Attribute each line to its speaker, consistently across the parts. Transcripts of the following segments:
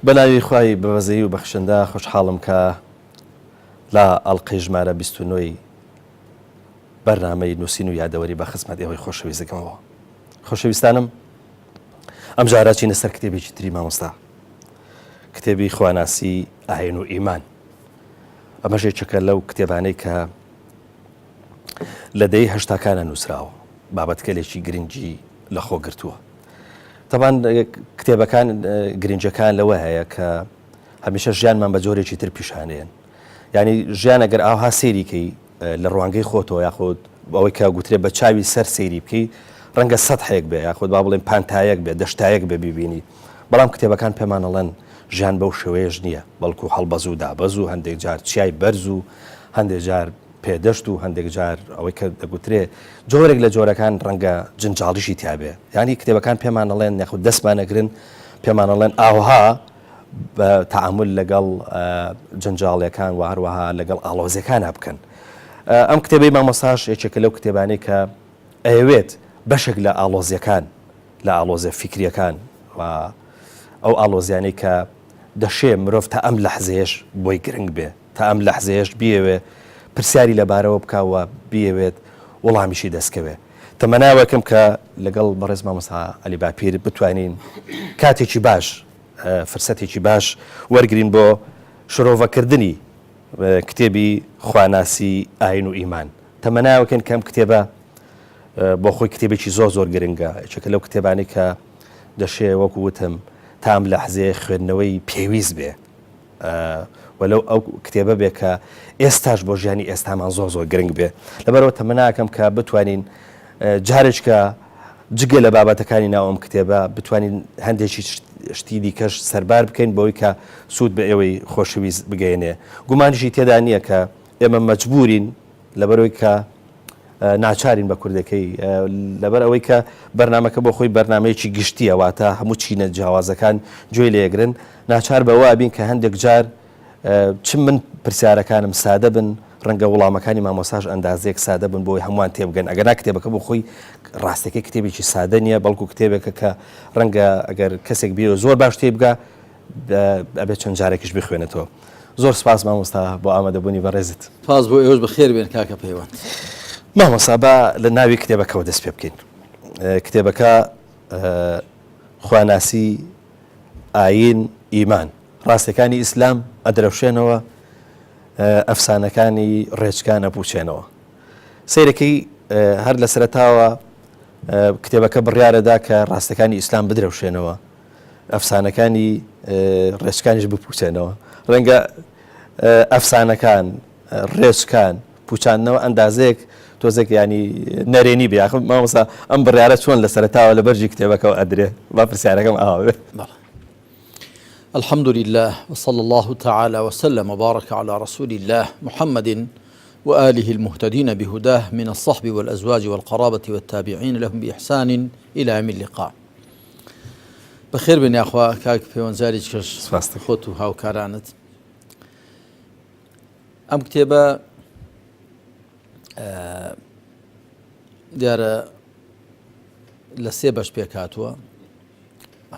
Speaker 1: بەناوی خوای بەبەزەیی و بەخشندە خۆشحاڵم کە لا ئەڵقەی ژمارە 29 بەرنامەی نووسین و یادەوەری بە خزمەت ئێوەی خۆشەویستەکەمەوە. خۆشەویستانم، ئەم جارە چینە سەر کتێبێکی تری مامۆستا، کتێبی خواناسی ئاین و ئیمان. ئەمەش یەکێکە لەو کتێبانەی کە لە دەی هەشتاکانە نووسراوە، بابەتکەلێکی گرنگی لەخۆ گرتووە. تەبان کتێبەکان گرنجەکان لەوە هەیە کە هەمیشە ژیانمان بە جۆرێکی تر پیشانێن، یعنی ژیان ئەگەر ئاها سێریکەی لە ڕوانگەی خۆتەوە یاخود ئەوەی کە گوترێ بە چاوی سەر سەیری بکەی ڕەنگە سەدحەیەک بێ یاخود با بڵێن پانتایەک بێ دەشتایەک بێ ببینی، بەڵام کتێبەکان پێمانەڵەن ژیان بەو شێوەیەش نییە، بەڵکو هەڵبەز و دابەز و هەندێک جار چیای بەرز و هەندێک جار پێدەشت و هەندێک جار ئەوەی کە دەگوترێ جۆرێک لە جۆرەکان ڕەنگە جنجاڵیشی تیابێ. ینی کتێبەکان پێمانەڵێن یاخود دەستمانەگرن پێمانەڵێن ئاوها بە تەعامل لەگەڵ جنجاڵیەکان و هەروەها لەگەڵ ئاڵۆزیەکانە بکەن. ئەم کتێبەی مامۆستاش یەکێکە لەو کتێبانەی کە ئەوێت بەشێک لە ئاڵۆزیەکان لە ئاڵۆزە فیکریەکان و ئەو ئاڵۆزیانەی کە دەشێ مرۆڤ تا ئەم لەحزەیەش بۆی گرنگ بێ، تا ئەم لەحزەیەش بیەوێ پرسیاری لەبارەوە بکاوە بیەوێت وەڵامیشی دەستکەوێ. تەمەناوەکەم کە لەگەڵ بەڕێز مامۆستا عەلی باپیر بتوانین کاتێکی باش فرسەتێکی باش وەرگرین بۆ شرۆڤەکردنی کتێبی خواناسی ئاین و ئیمان. تەمەناوەکەن کەم کتێبە بۆ خۆی کتێبێکی زۆر گرنگە، یەکێکە لەو کتێبانەی کە دەشێ وەکو وتم تا ئەم لەحزەیە خوێندنەوەی پێویست بێ، وەلەو ئەو کتێبە بێ کە ئێستاش بۆ ژیانی ئێستامان زۆر گرنگ بێ. لەبەرەوە تەمەناکەم کە بتوانین جارێککە جگە لە بابەتەکانی ناو ئەم کتێبە بتوانین هەندێکی شتی دیکەش سەربار بکەین بۆی کە سوود بە ئێوەی خۆشەویست بگەێنێ. گومانیشی تێدا نییە کە ئێمە مەجبورین لەبەرەوەی کە ناچارین بە کوردەکەی، لەبەر ئەوەی کە بەرنمەکە بۆ خۆی بەرنمەیەکی گشتیە، واتە هەموو چینە جیاوازەکان گوێی لێگرن، ناچار بەوە بین کە هەندێک جار چم من پرسیارەکانم سادە بن، ڕەنگە وڵامەکانی مامۆستاش ئەندازەیەک سادە بن بۆی هەمووان تێبگەن. ئەگەر کتێبەکە بۆ خۆی ڕاستەکەی کتێبێکی سادە نییە، بەڵکو کتێبێکە کە ڕەنگە ئەگەر کەسێک بێ زۆر باش تێبگا ئەبێت چەند جارێکیش بخوێنێتەوە. زۆر سپاس مامۆستا بۆ ئامادەبوونی بەڕێزت.
Speaker 2: سپاس بۆ ئێوەش بەخێر بێن کاکە پەیوەند.
Speaker 1: مامۆستا بە لە ناوی کتێبەکەەوە دەست پێ بکەین. کتێبەکە خواناسی ئاین ئیمان، ڕاستەکانی ئیسلام ئەدرەوشێنەوە، ئەفسانەکانی ڕێچکان ئەپوچێنەوە. سیرەکەی هەر لە سەرەتاوە کتێبەکە بڕیارەدا کە ڕاستەکانی ئیسلام بدرەوشێنەوە، ئەفسانەکانی ڕێچکانیش بپوچێنەوە. ڕەنگە ئەفسانەکان ڕێچکان پوچاندنەوە ئەندازەیەک تۆزێک ینی نەرێنی بێ. مامۆستا ئەم بڕیارە چۆن لە سەرەتاوە لە بەرجی کتێبەکەەوە ئەدرێ؟ با پرسیارەکەم ئاوێ.
Speaker 2: الحمد لله وصلى الله تعالى وسلم وبارك على رسول الله محمد وآله المهتدين بهداه من الصحب والأزواج والقرابة والتابعين لهم بإحسان إلى يوم اللقاء. بخير بن يا أخوة كاك في وانزالي كش خوتو هاو كارانت أم كتابة دیارە لە سێ بەش پێکاتوە،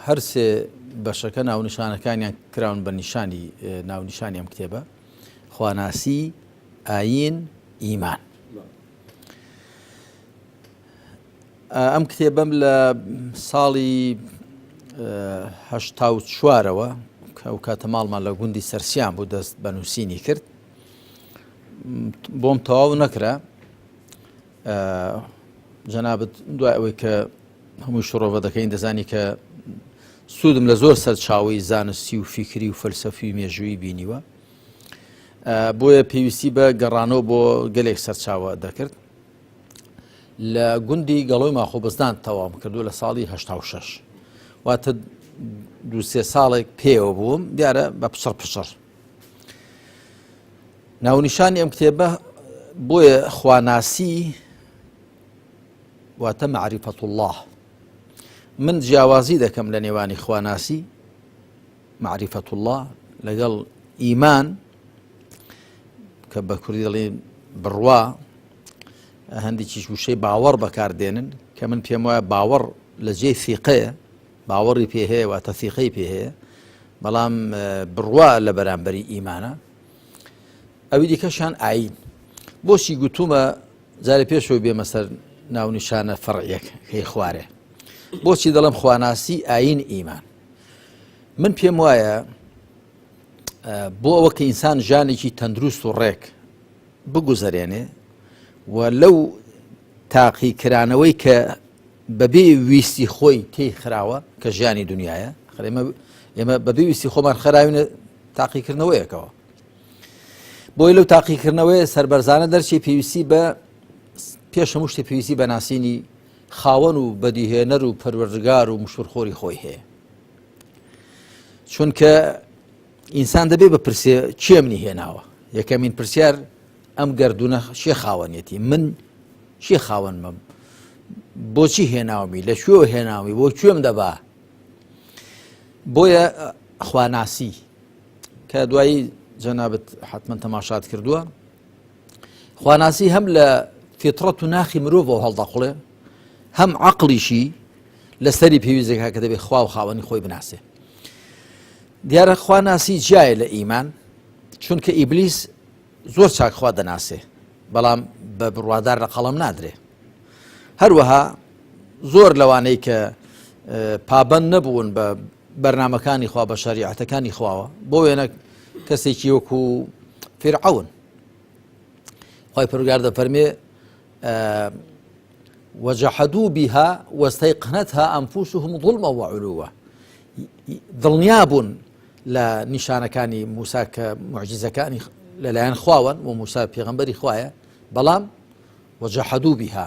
Speaker 2: هەر سێ بەشەکە ناونیشانەکانیان کراون بە نیشانی ناونیشانی ئەم کتێبە: خواناسی ئاین ئیمان. ئەم کتێبەم لە ساڵی 1984ەوە ئەو کاتە ماڵمان لە گوندی سەرسیان بوو دەست بە نووسینی کرد، بۆم تەواو نەکرا. جەنابەت دوای ئەوەی کە هەمووی شڕۆڤە دەکەین دەزانی کە سوودم لە زۆر سەرچاوی زانستی و فیکری و فەلسەفی و مێژووی بینیوە، بۆیە پێویستی بە گەڕانەوە بۆ گەلێک سەرچاوە دەکرد. لە گوندی گەڵۆی ماخۆبەزدان تەواوم کردو لە ساڵی 86، واتە 2-3 ساڵێک پێوە بووم، دیارە بە پچڕ. ناونیشانی ئەم کتێبە بۆیە خواناسی واتە معریفەت الله. من جیاوازی دەکەم لە نێوانی خواناسی معریفەت الله لەگەڵ ئیمان کە بە کوردی دەڵێن بڕوا، هەندێکیش وشەی باوەڕ بەکاردێنن کە من پێم وایە باوەڕ لە جێی ثیقەیە، باوەڕی پێ هەیە واتە ثیقەی پێ هەیە، بەڵام بڕوا لە بەرامبەری ئیمانە. ئەوی دیکەشان ئاین. بۆچی گوتومە جارێ پێشەوە بێمە سەر ناونیشانە فەڕعیەک کەی خوارێ. بۆچی دەڵم خواناسی ئاین ئیمان؟ من پێم وایە بۆ ئەوە کە ئینسان ژانێکی تەندروست و ڕێک بگوزەرێنێ و لەو تاقیکرانەوەی کە بەبێ ویستی خۆی تێی خراوە کە ژیانی دنیاە، ئێمە بەبێ ویستی خۆمان خراوینە تاقیکردنەوەیەکەوە. بۆی لەو تاقیکردنەوەی سەربەرزانە دەرچی پێویستی بە پێش هەموو شتێ پێویستی بە ناسینی خاوەن و بەدیهێنەر و پەروەردگار و مشورخۆری خۆی هەیە. چونکە ئینسان دەبێ بپرسێ چێ منی هێناوە. یەکەمین پرسیار ئەم گەردونە شێ خاوەنیەتی، من شێ خاوەنمەم، بۆچی هێناومی، لە شوێ هێناومی، بۆ کوێم دەبا. بۆیە خواناسی کە دوایی جەنابەت حتمەن تەماشات کردووە، خواناسی هەم لە فیتڕەت و ناخی مرۆڤەوە هەڵدەقڵێ، هەم عەقڵیشی لەسەری پێویستێکا کە دەبێت خوا و خاوەنی خۆی بناسێ. دیارە خواناسی جایە لە ئیمان، چونکە ئیبلیس زۆر چاکخوا دەناسێ، بەڵام بە بڕوادار لە قەڵەم نادرێ. هەروەها زۆر لەوانەی کە پابەند نەبوون بە بەرنامەکانی خوا، بە شەریعەتەکانی خواوە، بۆ وێنە کەسێکی وەکو فیرعەون خوای پەروەردگار دەفەرمێ وجحدوا بها واستيقنتها أنفسهم ظلما وعلوا. دڵنیابوون لە نیشانەکانی موسا کە معجزەکانی لەلایەن خواوەن و موسا پێغەمبەری خوایە، بەڵام وجحدوا بها،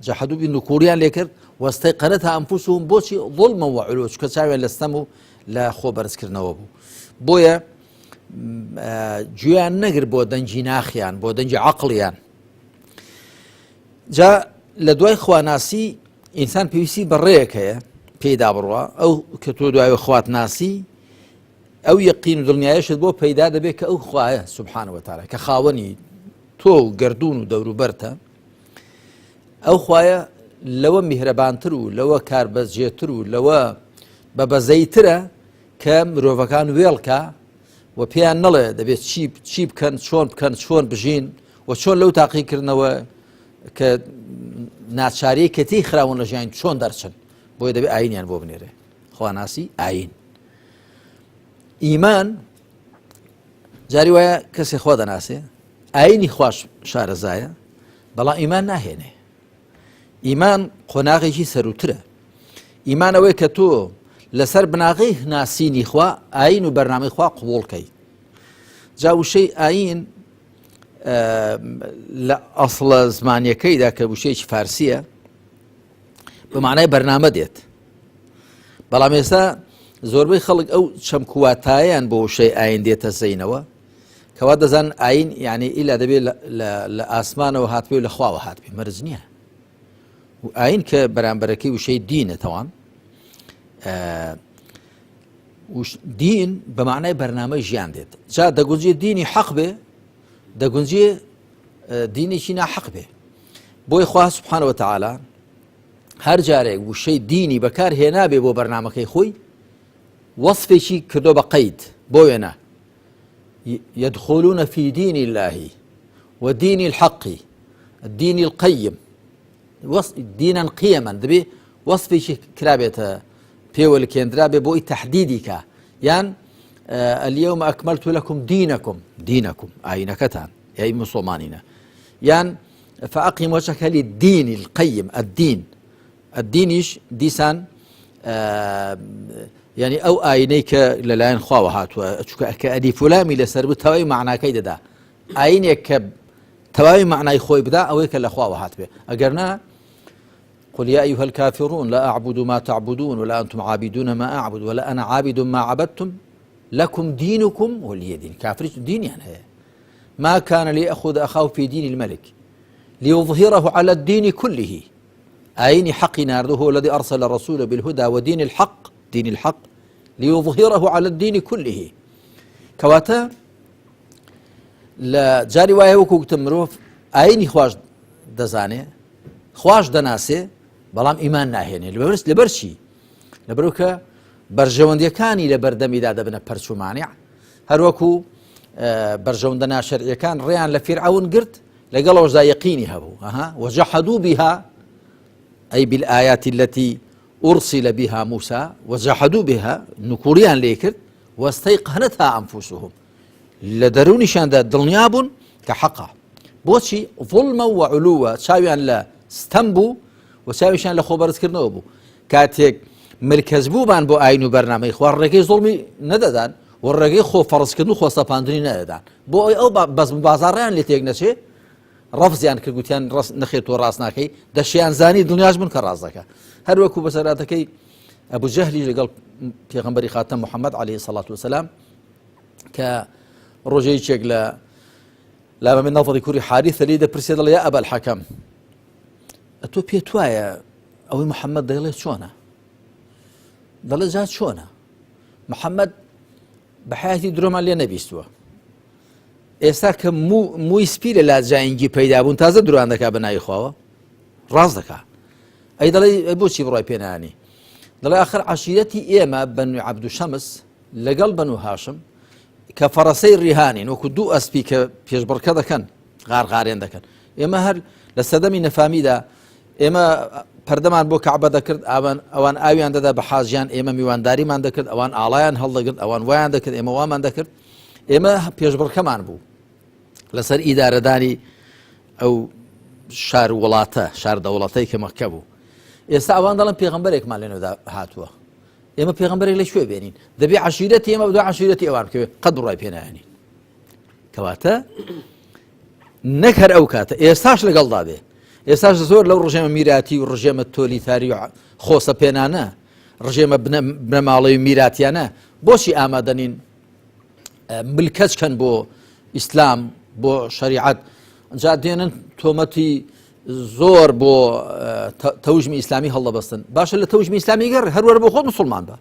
Speaker 2: جحدوا نوکوریان لێ کرد، واستيقنتها أنفسهم بۆچی ظلما وعلوا، چونکە چاویان لەستەم و لە خۆ بەرزکردنەوە بوو. بۆیە گوێیان نەگر بۆ دەنجی ناخیان، بۆ دەنجی عەقڵیان. جا لە دوای خواناسی ئینسان پێویستی بە ڕێیەک هەیە پێیدا بڕوە، ئەو کە تۆ دوای خوات ناسی، ئەو یەقین و دڵنیاییشت بۆ پەیدا دەبێت کە ئەو خوایە سوبحانەهو وتەعالا کە خاوەنی تۆ و گەردوون و دەوروبەرتە، ئەو خوایە لەوە میهرەبانتر و لەوە کاربەجێتر و لەوە بەبەزەیترە کە مرۆڤەکان وێڵکە و پێیان نەڵێ دەبێت چی بکەن، چۆن بکەن، چۆن بژین و چۆن لەو تاقیکردنەوە کە ناچاری کە تێی خراون لە ژیان چۆن دەرچن. بۆیە دەبێت ئاینیان بۆ بنێرێ. خواناسی ئاین. ئیمان جاری وایە کەسێ خوا دەناسێ، ئاینی خوش شارەزایە، بەڵام ئیمان ناهێنێ. ئیمان قۆناغێکی سەروترە. ئیمان ئەوەی کە تۆ لەسەر بناغی ناسینی خوا ئاین و بەرنامەی خوا قبوڵکەی. جا وشەی ئاین لە ئەسڵە زمانیەکەیدا کە وشەیەکی فارسیە بە معنای بەرنامە دێت، بەڵام ئێستا زۆربەی خەڵک ئەو چەمکواتایان بۆ وشەی ئاین دێتە زەینەوە، کەوا دەزان ئاین یعنی ئیلا دەبێت لە ئاسمانەوە هاتبێ و لە خواوە هاتبێ، مەرج نییە. و ئاین کە بەرامبەرەکەی وشەی دینە تەوان، دین بە معنای بەرنامەی ژیان دێت. جا دەگونجێ دینی حەق بێ، دەگونجێ دینێکی ناحەق بێ. بۆی خوا سوبحانەهو وتەعالا هەر جارێک وشەی دینی بەکار هێنابێ بۆ بەرنامەکەی خۆی، وەصفێکی کردۆ بە قەید. بۆ وێنە يدخلون في دين الله ودين الحق الدين القيم دينا قيما، دەبێ وەصفێکی کرابێتە پێوە کێندرا بێ بۆی تەحدیدی کە، یان اليوم أكملت لكم دينكم ئاینەکەتان یای مسلمانینە، یان فأقم وجهك للدين القيم. الدينیش دیسان يعني ئەو ئاینەی کە لەلایەن خواوە هاتووە، چونکە کە ئەلیف و لامی لەسەر بوو تەواوی معناکەی دەدا. ئاینێک کە تەواوی معنای خۆی بدا ئەوەی کە لە خواوە هاتبێ. ئەگەر نا قل يا أيها الكافرون لا أعبد ما تعبدون ولا أنتم عابدون ما أعبد ولا أنا عابد ما عبدتم لكم دينكم ولي دين. كافر دين يعني هي. ما كان ليأخذ أخاه في دين الملك ليظهره على الدين كله. أين حق نارده هو الذي أرسل الرسول بالهدى ودين الحق، دين الحق ليظهره على الدين كله. كواتا لا جاري وایە وەکو گوتم مرۆڤ ئاینی خواش دەزانێ، خواش دەناسێ، بەڵام ئیمان ناهێنێ. لەبەر چی؟ لەبەرەوە کە بەرژەوەندیەکانی لە بەردەمیدا دەبنە پەرچومانع هەروەکو بەرژەوەندە ناشەرعیەکان ڕێیان لە فیرعەون گرت لەگەڵەوەشدا یەقینی هەبوو وجحدوا بها أي بالآيات التي أرسل بها موسى وجحدوا بها نكوريان ليكرت واستيقنتها أنفسهم لدروني شان دا دڵنیابوون کە حەقە بۆچی ظڵمە و علووە چاویان لە ستەم بوو و چاویشان لە خۆبەرزکردنەوە بوو کاتێک مرکز بووبان بۆ ئاین و بەرنامەی خوا ڕێگەی زوڵمی نەدەدان و ڕێگەی خۆ فەڕزکردن و خۆسەپاندنی نەدەدان بۆ ئەو بەزم بازاڕیان لێ تێک نەچێ ڕەفزیان کرد گوتیان نەخێتەوە ڕاست ناکەی دەشیان زانی دڵنیاش بن کە ڕاست دەکات هەروەکو بەسەراتەکەی ئەبوو جەهلی لەگەڵ پێغەمبەری خاتەم محەممەد عەلەیهی سەڵات وسەلام کە ڕۆژەیەکێک لا من نەفەڵی کوڕی حارثە لێ دەپرسێ دەڵێ یا ئەبا الحەکەم ئەتۆ پێت وایە ئەوەی محەممەد دەڵێت چۆنە دەڵێ جا چۆنە محەممەد بە حیاتی درۆمان لێ نەبیستووە ئێستا کە مووی سپی لە لاجایینگی پەیدا بوون تازە درۆیان دەکا بە ناوی خواوە ڕاست دەکا ئەی دەڵێ بۆچی بڕای پێنانی دەڵێ ئاخر عەشیرەتی ئێمە بەنو عەبدوشەمس لەگەڵ بەنو هاشم کە فەڕەسەی ڕیهانین وەکو دوو ئەسپی کە پێشبڕکە دەکەن غارغارێن دەکەن ئێمە هەر لە سەدەمی نەفامیدا ئێمە پەردەمان بۆ کەعبە دەکرد ئەوان ئاویان دەدا بە حاجیان ئێمە میوانداریمان دەکرد ئەوان ئاڵایان هەڵدەگرت ئەوان وایان دەکرد ئێمە وامان دەکرد ئێمە پێشبڕکەمان بوو لەسەر ئیدارەدانی ئەو شار وڵاتە شار دەوڵەتەی کە مەککە بوو ئێستا ئەوان دەڵێن پێغەمبەرێکمان لێنەوە هاتووە ئێمە پێغەمبەرێک لەکوێ بێنین دەبێ عەشیرەتی ئێمە بە دوای عەشیرەتی ئەوان بکەوێت قەت بڕای پێ نایەنین کەواتە نەک هەر ئەو کاتە ئێستاش لەگەڵدا بێ ئێستاش زۆر لەو ڕژێمە میراتی و ڕژێمە تۆلیتاری و خۆسە پێنانە ڕژێمە بنەماڵەی و میراتیانە بۆچی ئامادەنین ملکەچکەن بۆ ئیسلام بۆ شەریعەت جا دێنن تۆمەتی زۆر بۆ تەوژمی ئیسلامی هەڵدەبەستن باشە لە تەوژمی ئیسلامی گەڕ هەروەرە بۆ خۆت موسڵمان بە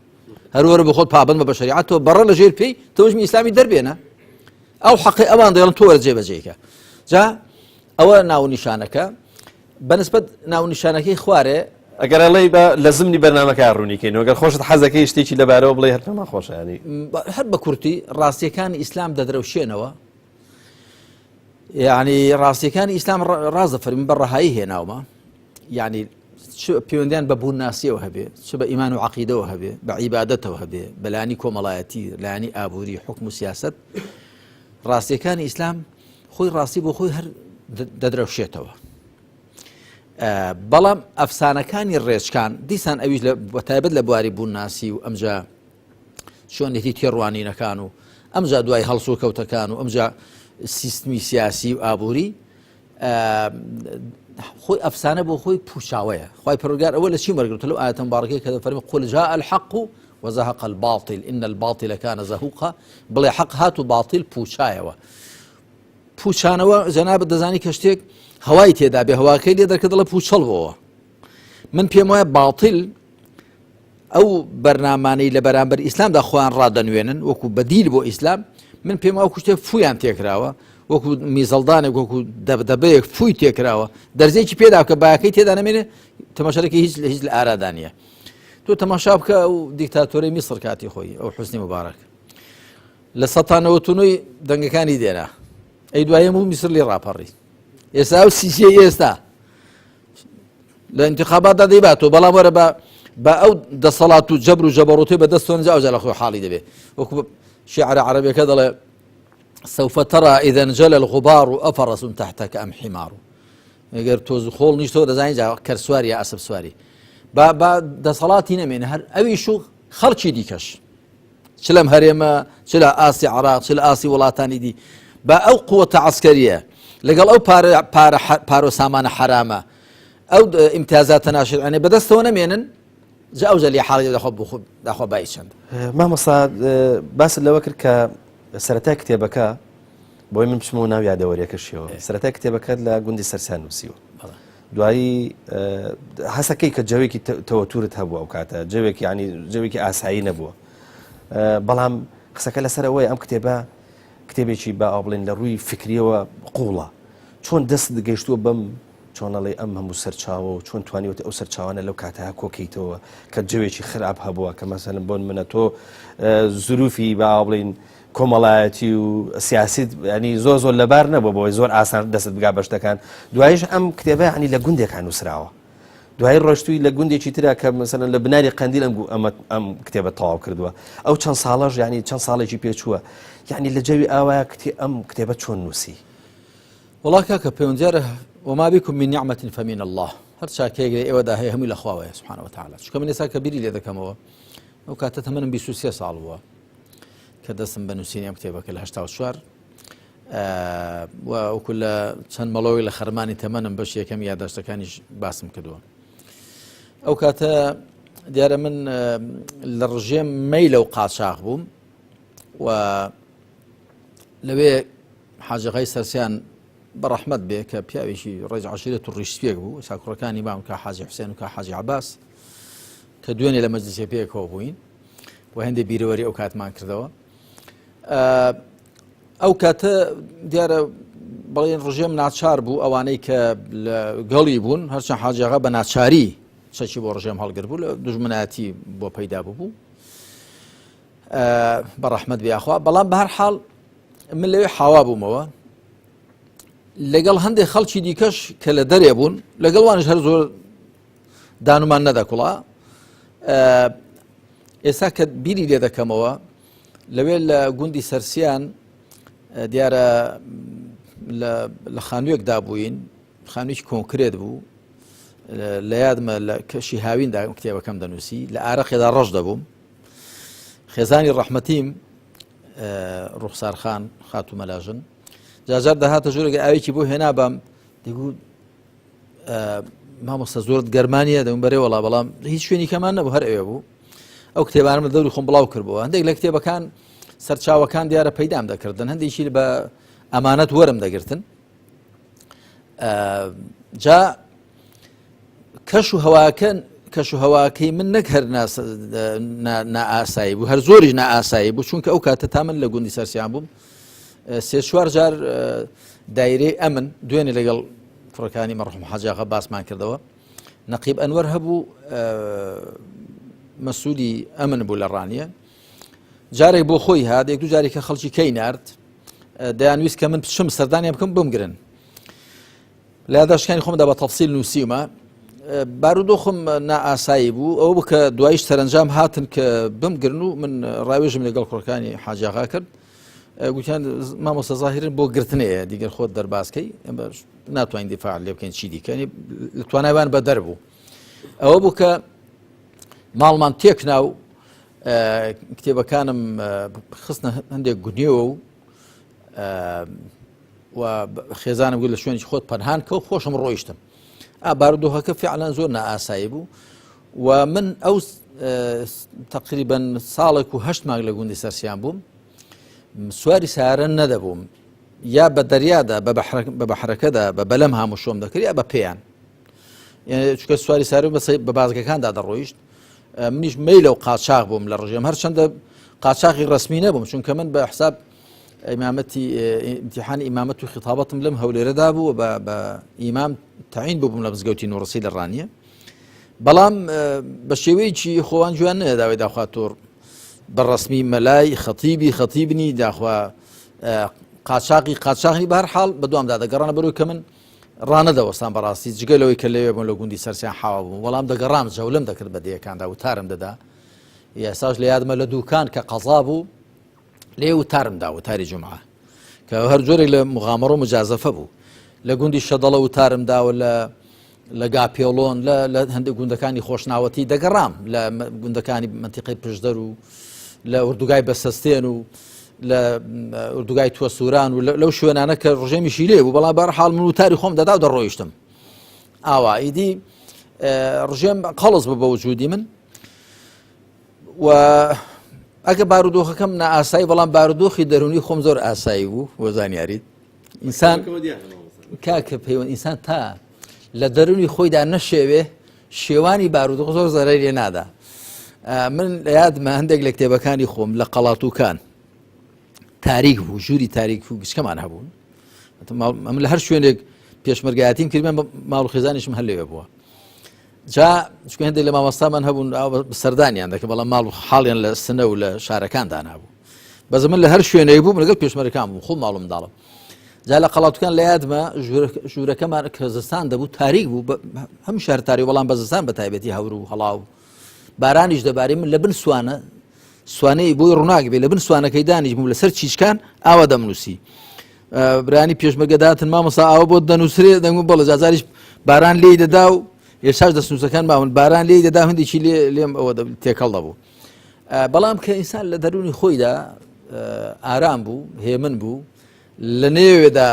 Speaker 2: هەروەرە بۆ خۆت پابند بە شەریعەتەوە بەڕە لە ژێر پێی تەوژمی ئیسلامی دەربێنە ئەو حەقی ئەوان دەڵێن تۆ وەرە جێبەجێیکە جا ئەوە ناونیشانەکە بەنسبەت ناونیشانەکەی خوارێ
Speaker 1: ئەگەر ئەڵێی بە لە زمنی بەرنامەکە ڕوونیکەین وەگەر خۆشت حەزەکەی شتێکی لەبارەوە بڵێ هەر پێما خۆشە ینی
Speaker 2: هەر بە کورتی ڕاستیەکانی ئیسلام دەدرەوشێنەوە یعنی ڕاستیەکانی ئیسلام ڕاز دەفەرمین بە ڕەهایی هێناومە یعنی پەیوەندیان بە بووناسیەوە هەبێ چ بە ئیمان و عەقیدەوە هەبێ بە عیبادەتەوە هەبێ بە لایانی کۆمەڵایەتی لایانی ئابووری حوکم و سیاسەت ڕاستیەکانی ئیسلام خۆی ڕاستی بۆ خۆی هەر دەدرەوشێتەوە بەڵام ئەفسانەکانی ڕێچکان دیسان ئەویش بەتایبەت لە بواری بووناسی و ئەمجا چۆنێتی تێڕوانینەکان و ئەمجا دوای هەڵسوو کەوتەکان و ئەمجا سیستمی سیاسی و ئابووری خۆی ئەفسانە بۆ خۆی پوچاوەیە خی پەروەردگار ئەوە لە چی وەرگرتە لەو ئاەتە مبارەکەی کە دەفەرمێ قل جاء الحق وزهق الباطل إن الباطل كان زهوقا بڵێ حەق هات و باطل پوچایەوە پوچانەوە جەنابەت دەزانی کە شتێک هەوای تێدا بێ هەواکەی لێ دەکرد دەڵێ پوچەڵ بۆەوە من پێم وایە باطل ئەو بەرنامانەی لە بەرامبەر ئیسلامدا خۆیان ڕادەنوێنن وەکو بەدیل بۆ ئیسلام من پێم وایە شتێک فویان تێکراوە وەکو میزەڵدانێک وەکو دەبدەبەیەک فوی تێکراوە دەرزێکی پێدا کە باەکەی تێدا نەمێنێ تەماشەرەکە هیچ لە ئارادانیە تۆ تەماشا بکە ئەو دیکتاتۆرەی میسر کاتی خۆی ئەو حوسنی مبارەک لە سەتانەوە تونۆی دەنگەکانی دێنا ئەی دوایە و میسر لێ ڕاپەڕی ئێستا ئەو سیسیە ئێستا لە ئینتیخاباتدا دەیباتەوە بەڵام وەرە بە ئەو دەسەڵات و جەبر و جەبەڕۆتی بەدەستۆ نجا ئەوجا لە خۆی حاڵی دەبێت وەکو شیعرە عەرەبیەکە دەڵێ سوف ترى إذا انجلى الغبار أفرس تحتك أم حمار ئەگەر تۆز خۆڵ نیشتەوە دەزانین جا کەرسواری یا ئەسب سواری با دەسەڵاتی نەمێنە هەر ئەویش و خەڵکی دیکەش چ لەم هەرێمە چ لە ئاسی عێراق چ لە ئاسی وڵاتانی دی با ئەو قووەتە عەسکەریە لەگەڵ ئەو پارۆ سامانە حرامە ئەو ئیمتیازاتە ناشرعانێ بەدەستەوە نەمێنن جا ئەوجا لێ حاڵی داخۆ بای چەند
Speaker 1: مامۆستا باس لەوە کرد کە سەرەتای کتێبەکە بۆی من بچمەوە ناو یادەوەریەکەشیەوە سەرەتای کتێبەکەت لە گوندی سەرسان نووسیوە دوایی هەسەکەی کە جەوێکی تەوەتورت هەبووە ئەو کاتە جەوێکی ینی جەوێکی ئاسایی نەبووە بەڵام قسەکە لەسەر ئەوەی ئەم کتێبە کتێبێکی با ئاو بڵێن لە ڕووی فکریەوە قوڵە چۆن دەست گەیشتووە بەم چۆنەڵی ئەم هەموو سەرچاوە و چۆن توانیوت ئەو سەرچاوانە لەو کاتەها کۆکەیتەوە کە جوێکی خراپ هەبووە کە مەسەلەن بۆن منە تۆ زروفی با بڵین کۆمەڵایەتی و سیاسی ینی زۆر لەبار نەبوو بۆی زۆر ئاسان دەست بگا بە شتەکان دوایش ئەم کتێبە ینی لە گوندێکان نووسراوە دوای ڕۆشتووی لە گوندێکی ترا کە مەسەلەن لە بناری قەندیل ئەم کتێبە تەواو کردووە ئەو چەند ساڵەش ینی چەند ساڵێکی پێچووە یعنی لە جەوی ئاوایە ئەم کتێبە چۆن نووسی
Speaker 2: وڵا کاکە پەیوەندیارە وما بكم من نعمة فمن الله هەر چاکەیەک لە ئێوەدا هەیە هەمووی لە خواوەیە سبحانه وتعالى چونکە من ئێستا کە بیری لێ دەکەمەوە ئەو کاتە تەمەنم 23 ساڵ بووە کە دەستم بە نووسینی ئەم کتێبەکە لە 84 وەکو لە چەند مەڵەوەی لە خەرمانی تەمەنم بەش یەکەم یادداشتەکانیش باسم کردووە ئەو کاتە دیارە من لە ڕژێم مەیلە و قاچاق بووم و لەوێ حاجەقای سەرسیان بەڕەحمەت بێ کە پیاوێکی ڕێز عەشیرەت و ڕیشپێک بوو ساکوڕەکانی بام کە حاجی حوسێن و کە حاجی عەباس کە دوێنێ لە مەجلیسێ پێکەوە بووین و هەندێک بیرەوەری ئەو کاتمان کردەوە ئەو کاتە دیارە بەڵێن ڕژێم ناچار بوو ئەوانەی کە گەڵی بوون هەرچەند حاجیاغا بە ناچاری چەکی بۆ ڕژێم هەڵگر بوو لە دوژمنایەتی بۆ پەیدا بوو بەڕەحمەت بێخوا بەڵام بە هەر حاڵ من لەوێ حاوا بوومەوە لەگەڵ هەندێک خەڵکی دیکەش کە لە دەرێ بوون لەگەڵ وانش هەر زۆر دانومان نەدەکوڵا ئێستا کە بیری لێ دەکەمەوە لەوێ لە گوندی سەرسیان دیارە لە خانوویەکدا بووین خانوویەکی کۆنکرێت بوو لە یادمە لە کەشی هاویندا کتێبەکەم دەنووسی لە ئارەقێدا ڕەش دەبووم خێزانی ڕەحمەتیم ڕوخسارخان خاتو مەلاژن جاجار دەهاتە ژوورێک ئاوێکی بۆ هێنا بام دەیگوت مامۆستا زۆرت گەرمانیە دەم بەرێ وەڵا بەڵام هیچ شوێنی کەمان نەبوو هەر ئەوێ بوو ئەو کتێبانم لە دەوری خۆم بڵاو کردبەوە هەندێک لە کتێبەکان سەرچاوەکان دیارە پەیدام دەکردن هەندێکی بە ئەمانەت وەرم دەگرتن جا کەش و هەواکەی من نەک هەر نائاسایی بوو هەر زۆریش نائاسایی بوو چونکە ئەو کاتە تا من لە گوندی سەرسیان بووم سێ چوار جار دایرەی ئەمن دوێنێ لەگەڵ کوڕەکانی مەرحوم حاجیاغا باسمان کردەوە نەقیب ئەنوەر هەبوو مەسوولی ئەمن بوو لە ڕانیە جارێک بۆ خۆی هات یەک دوو جارێکە خەڵکی کەی نارد دەیانویست کە من پشم سەردانیان بکەم بمگرن لە یادداشتەکانی خۆمدا بە تەفسیل نووسیمە بارودۆخم نائاسایی بوو ئەوە بوو کە دوایش سەرنجام هاتن کە بمگرن و من ڕاوێژم لەگەڵ کوڕەکانی حاجیاغا کرد گوتیان مامۆستا زاهیرن بۆ گرتنەیە دیگەر خۆت دەرباسکەی ناتوانین دیفاع لێ بکەین چی دیکەنی لە توانایوان بە دەربوو ئەوە بوو کە ماڵمان تێکنا و کتێبەکانم خستنە هەندێک گونیەوە و خێزانم گوت لە شوێنی خۆت پەنهان کە و خۆشم ڕۆیشتم بارودۆخەکە فعلان زۆر نائاسایی بوو و من ئەو تقریبەن ساڵێک و 8 مانگ لە گوندی سەرسیان بووم سواری سارە نەدەبووم یا بە دەریادا بە بەحرەکەدا بە بەلەم هەموو شۆم دەکرد یا بە پێیان چونکە سواری سارە بە بازگەکاندا دەڕۆیشت منیش مەیلە و قاچاق بووم لە ڕژێم هەرچەندە قاچاقی ڕسمی نەبووم چونکە من بە حساب ئیمامەتی ئیمتیحانی ئیمامەت و خیتابەتم لەم هەولێرەدا بوو بە ئیمام تەعین بووبووم لە مزگەوتی نوڕسی لە ڕانیە بەڵام بە شێوەیەکی خۆوان جوان نەیە داوای داخوا تۆر بەڕسمی مەلای خەتیبنی داخوا قاچاقی بە هەر حاڵ بە دوامدا دەگەڕانە بەرەوەی کە من ڕانەدەوەستان بەڕاستی جگەلەوەی کە لەوێ بوون لە گوندی سەرسیان حاوا بووم وەڵام دەگەڕام جەولەم دەکرد بە دەیەکاندا وتارم دەدا ئێساش لە یادمە لە دووکان کە قەزا بوو لێ وتارمدا وتاری جومعە کە هەر جۆرێک لە مغامەڕە و مجازەفە بوو لە گوندی شەدەڵە وتارمداوە لە گاپێڵۆن لە هەندێک گوندەکانی خۆشناوەتی دەگەڕام لە گوندەکانی منتیقەی پشدەر و لە ئوردوگای بەسەستێن و لە ئوردوگای تووە سووران و لەو شوێنانە کە ڕژێمیشی لێ بوو بەڵام بەرحاڵ من وتاری خۆم دەدا و دەڕۆیشتم ئاوا ئیدی ڕژێم قەڵز بوو بە وجودی من و ئەگە بارودۆخەکەم نائاسایی بەڵام بارودۆخی دەرونی خۆم زۆر ئاسایی بوو وەزانیاریت ئینسان کاکە پەیوەند ئینسان تا لە دەرونی خۆیدا نەشێوێ شێوانی بارودۆخ زۆر زەرەری لێ نادا من لە یادمە هەندێک لە کتێبەکانی خۆم لە قەڵاتووکان تاریک بوو ژووری تاریک و گشتەمان هەبوون من لە هەر شوێنێک پێشمەرگایەتیم کردمان ماڵ خێزانیشم هەر لێوێ بووە جا چکە هەندێک لە مامۆستامان هەبوون سەردانیان دەکە بەڵام ماڵ حاڵیان لە سنە و لە شارەکاندا نابوو بەز من لە هەر شوێنەی بوو لەگەڵ پێشمەرەکان بوو خۆ ماڵم داڵم جا لە قەڵاتوکان لە یادمە ژوورەکەمان کە زستان دەبوو تاریک بوو هەم شار تاری بەڵام بە زستان بە تایبەتی هەور و هەڵاو بارانیش دەبارێ من لە بن سوانەی بۆی ڕووناک بێ لە بن سوانەکەی دانیش بوو لەسەر چیچکان ئاوا دەمنووسی برانی پێشمەرگەداتن مامۆستا ئاوا بۆ دەنووسرێ دەنگ بەڵە جازاریش باران لێی دەدا و ئێشاش دەستنووسەکان ماون باران لێی دەدا هەندێکی لێم ئەوە تێکەڵ دەبوو بەڵام کە ئینسان لە دەرونی خۆیدا ئارام بوو هێمن بوو لە نێوێدا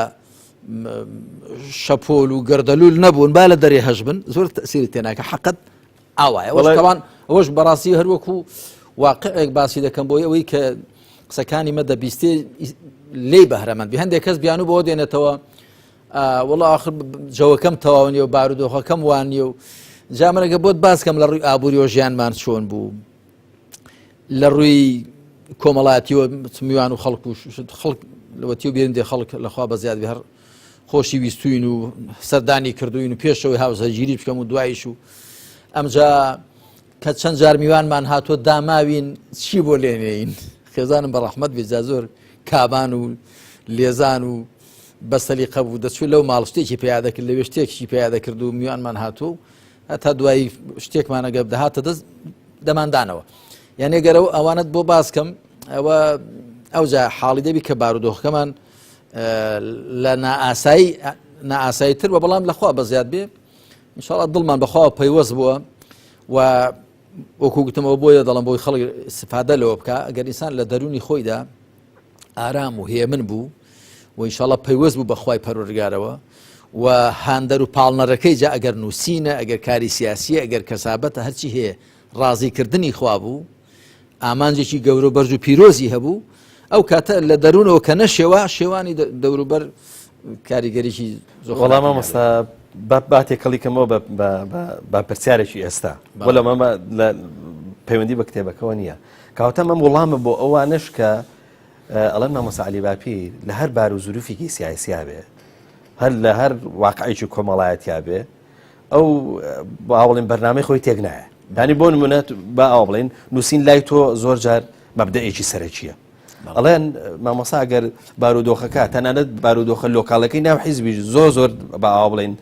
Speaker 2: شەپۆل و گەردەلول نەبوون با لە دەرێ هەژ بن زۆر تەسیری تێناکە حەقت ئاوایە ئەوەشتەوان ئەوەش بەڕاستی هەروەکو واقعێک باسی دەکەم بۆی ئەوەی کە قسەکانی مەدە بیستێ لێی بەهرەمەند بێ هەندێک کەس بیان و بۆ دێنێتەوە وەڵا آخر جەوەکەم تەواو نیە و بارودۆخەکەم وان نیە و جا منەگە بۆت باسکەم لە ڕووی ئابووری و ژیانمان چۆن بوو لە ڕووی کۆمەڵایەتیەوە میوان و خەڵک و خەڵک لەوەتی و بێن دێ خەڵک لەخوا بە زیاد هەر خۆشی ویستوین و سەردانی کردوین و پێشەوەی هاوسەرگیری بکەم و دوایش و ئەمجا کە چەند جار میوانمان هاتووە داماوین چی بۆ لێنێین خێزانم بە ڕەحمەت بێ زۆر کابان و لێزان و بەسەلی قەبوو دەچوو لەو ماڵ شتێکی پیادا کرد لەوێ شتێکی پیادا کرد و میوانمان هاتوو هەتا دوایی شتێکمانەگە دەهاتە دەست دەماندانەوە یعنی گەرەوە ئەوانت بۆ باسکەم ئەوە ئەوجا حاڵی دەبی کە بارودۆخەکەمان لە نائاساییتر بە بەڵام لەخوا بە زیاد بێ ئینشاڵڵا دڵمان بەخوا پەیوەست بووە و وەکو گوتمەوە بۆیە دەڵم بۆی خەڵک استفادە لەوە بکە ئەگەر ئینسان لە دەرونی خۆیدا ئارام و هێمن بوو و ئینشاڵڵا پەیوەست بوو بەخوای پەروەردگارەوە و هاندەر و پاڵنەرەکەی جا ئەگەر نووسینە ئەگەر کاری سیاسیە ئەگەر کەسابەتە هەرچی هەیە ڕازیکردنی خوا بوو ئامانجێکی گەورە بەرز و پیرۆزی هەبوو ئەو کاتە لە دەروونەوە کە نەشێوە شێوانی دەوروبەر کاریگەریشی
Speaker 1: وەڵام مامۆستا با تێکەڵیکەمەوە بە پرسیارێکی ئێستا بۆ لە مەمە پەیوەندی بە کتێبەکەەوە نییە کاواتە مەم وەڵامە بۆ ئەوانش کە ئەڵەن مامۆستا عەلی باپیر لە هەر بار و زروفێکی سیاسیا بێ هەر لە هەر واقعێکی کۆمەڵایەتیا بێ ئەو باوەڵین بەرنامەی خۆی تێک نایە دانی بۆ نمونە با ئەو بڵێن نووسین لای تۆ زۆر جار مەبدەئێکی سەرەکیە ئەڵێن مامۆستا ئەگەر بارودۆخەکە تەنانەت بارودۆخە لۆکاڵەکەی ناو حیزبی زۆر با ئەو بڵێن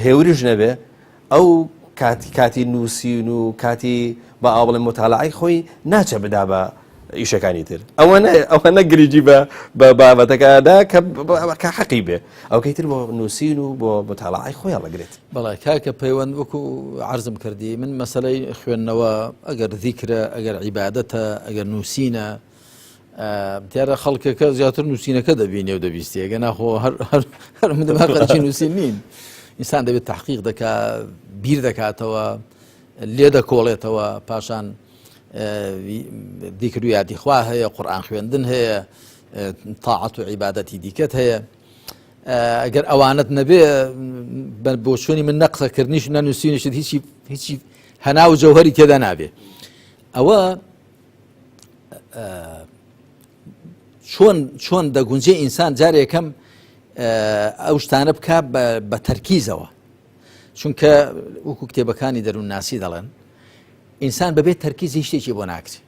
Speaker 1: هێوریش نەبێ ئەو کاتی نووسین و کاتی بە ئەو بڵێن متاڵعی خۆی ناچە بدا بە ئیشەکانی تر ئەوە نەگریجی بە بابەتەکەدا کە حەقی بێ ئەوکەی تر بۆ نووسین و بۆ متاڵعی خۆیان لەگرێت
Speaker 2: بەڵێ کاکە پەیوەند وەکو عەرزم کردی من مەسەلەی خوێندنەوە ئەگەر ذیکرە ئەگەر عیبادەتە ئەگەر نووسینە دیارە خەڵکەکە زیاتر نووسینەکە دەبینێ و دەبیستێ گە ناخۆ هەر مدەماقەرچی نووسین نین ئینسان دەبێت تحقیق دەکا بیر دەکاتەوە لێ دەکۆڵێتەوە پاشان ذیکر و یادی خوا هەیە قورئان خوێندن هەیە تاعەت و عیبادەتی دیکەت هەیە ئەگەر ئەوانت نەبێ بۆ چۆنی من نەقسەکردنیش و نەنووسینیشت هیچی هەنا و جەوهەری تێدا نابێ ئەوە چۆن دەگونجێ ئینسان جارێ یەکەم ئەو شتانە بکە بە تەرکیزەوە چونکە وەکو کتێبەکانی دەروونناسی دەڵێن ئینسان بەبێت تەرکیزی شتێکی بۆ ناکرێت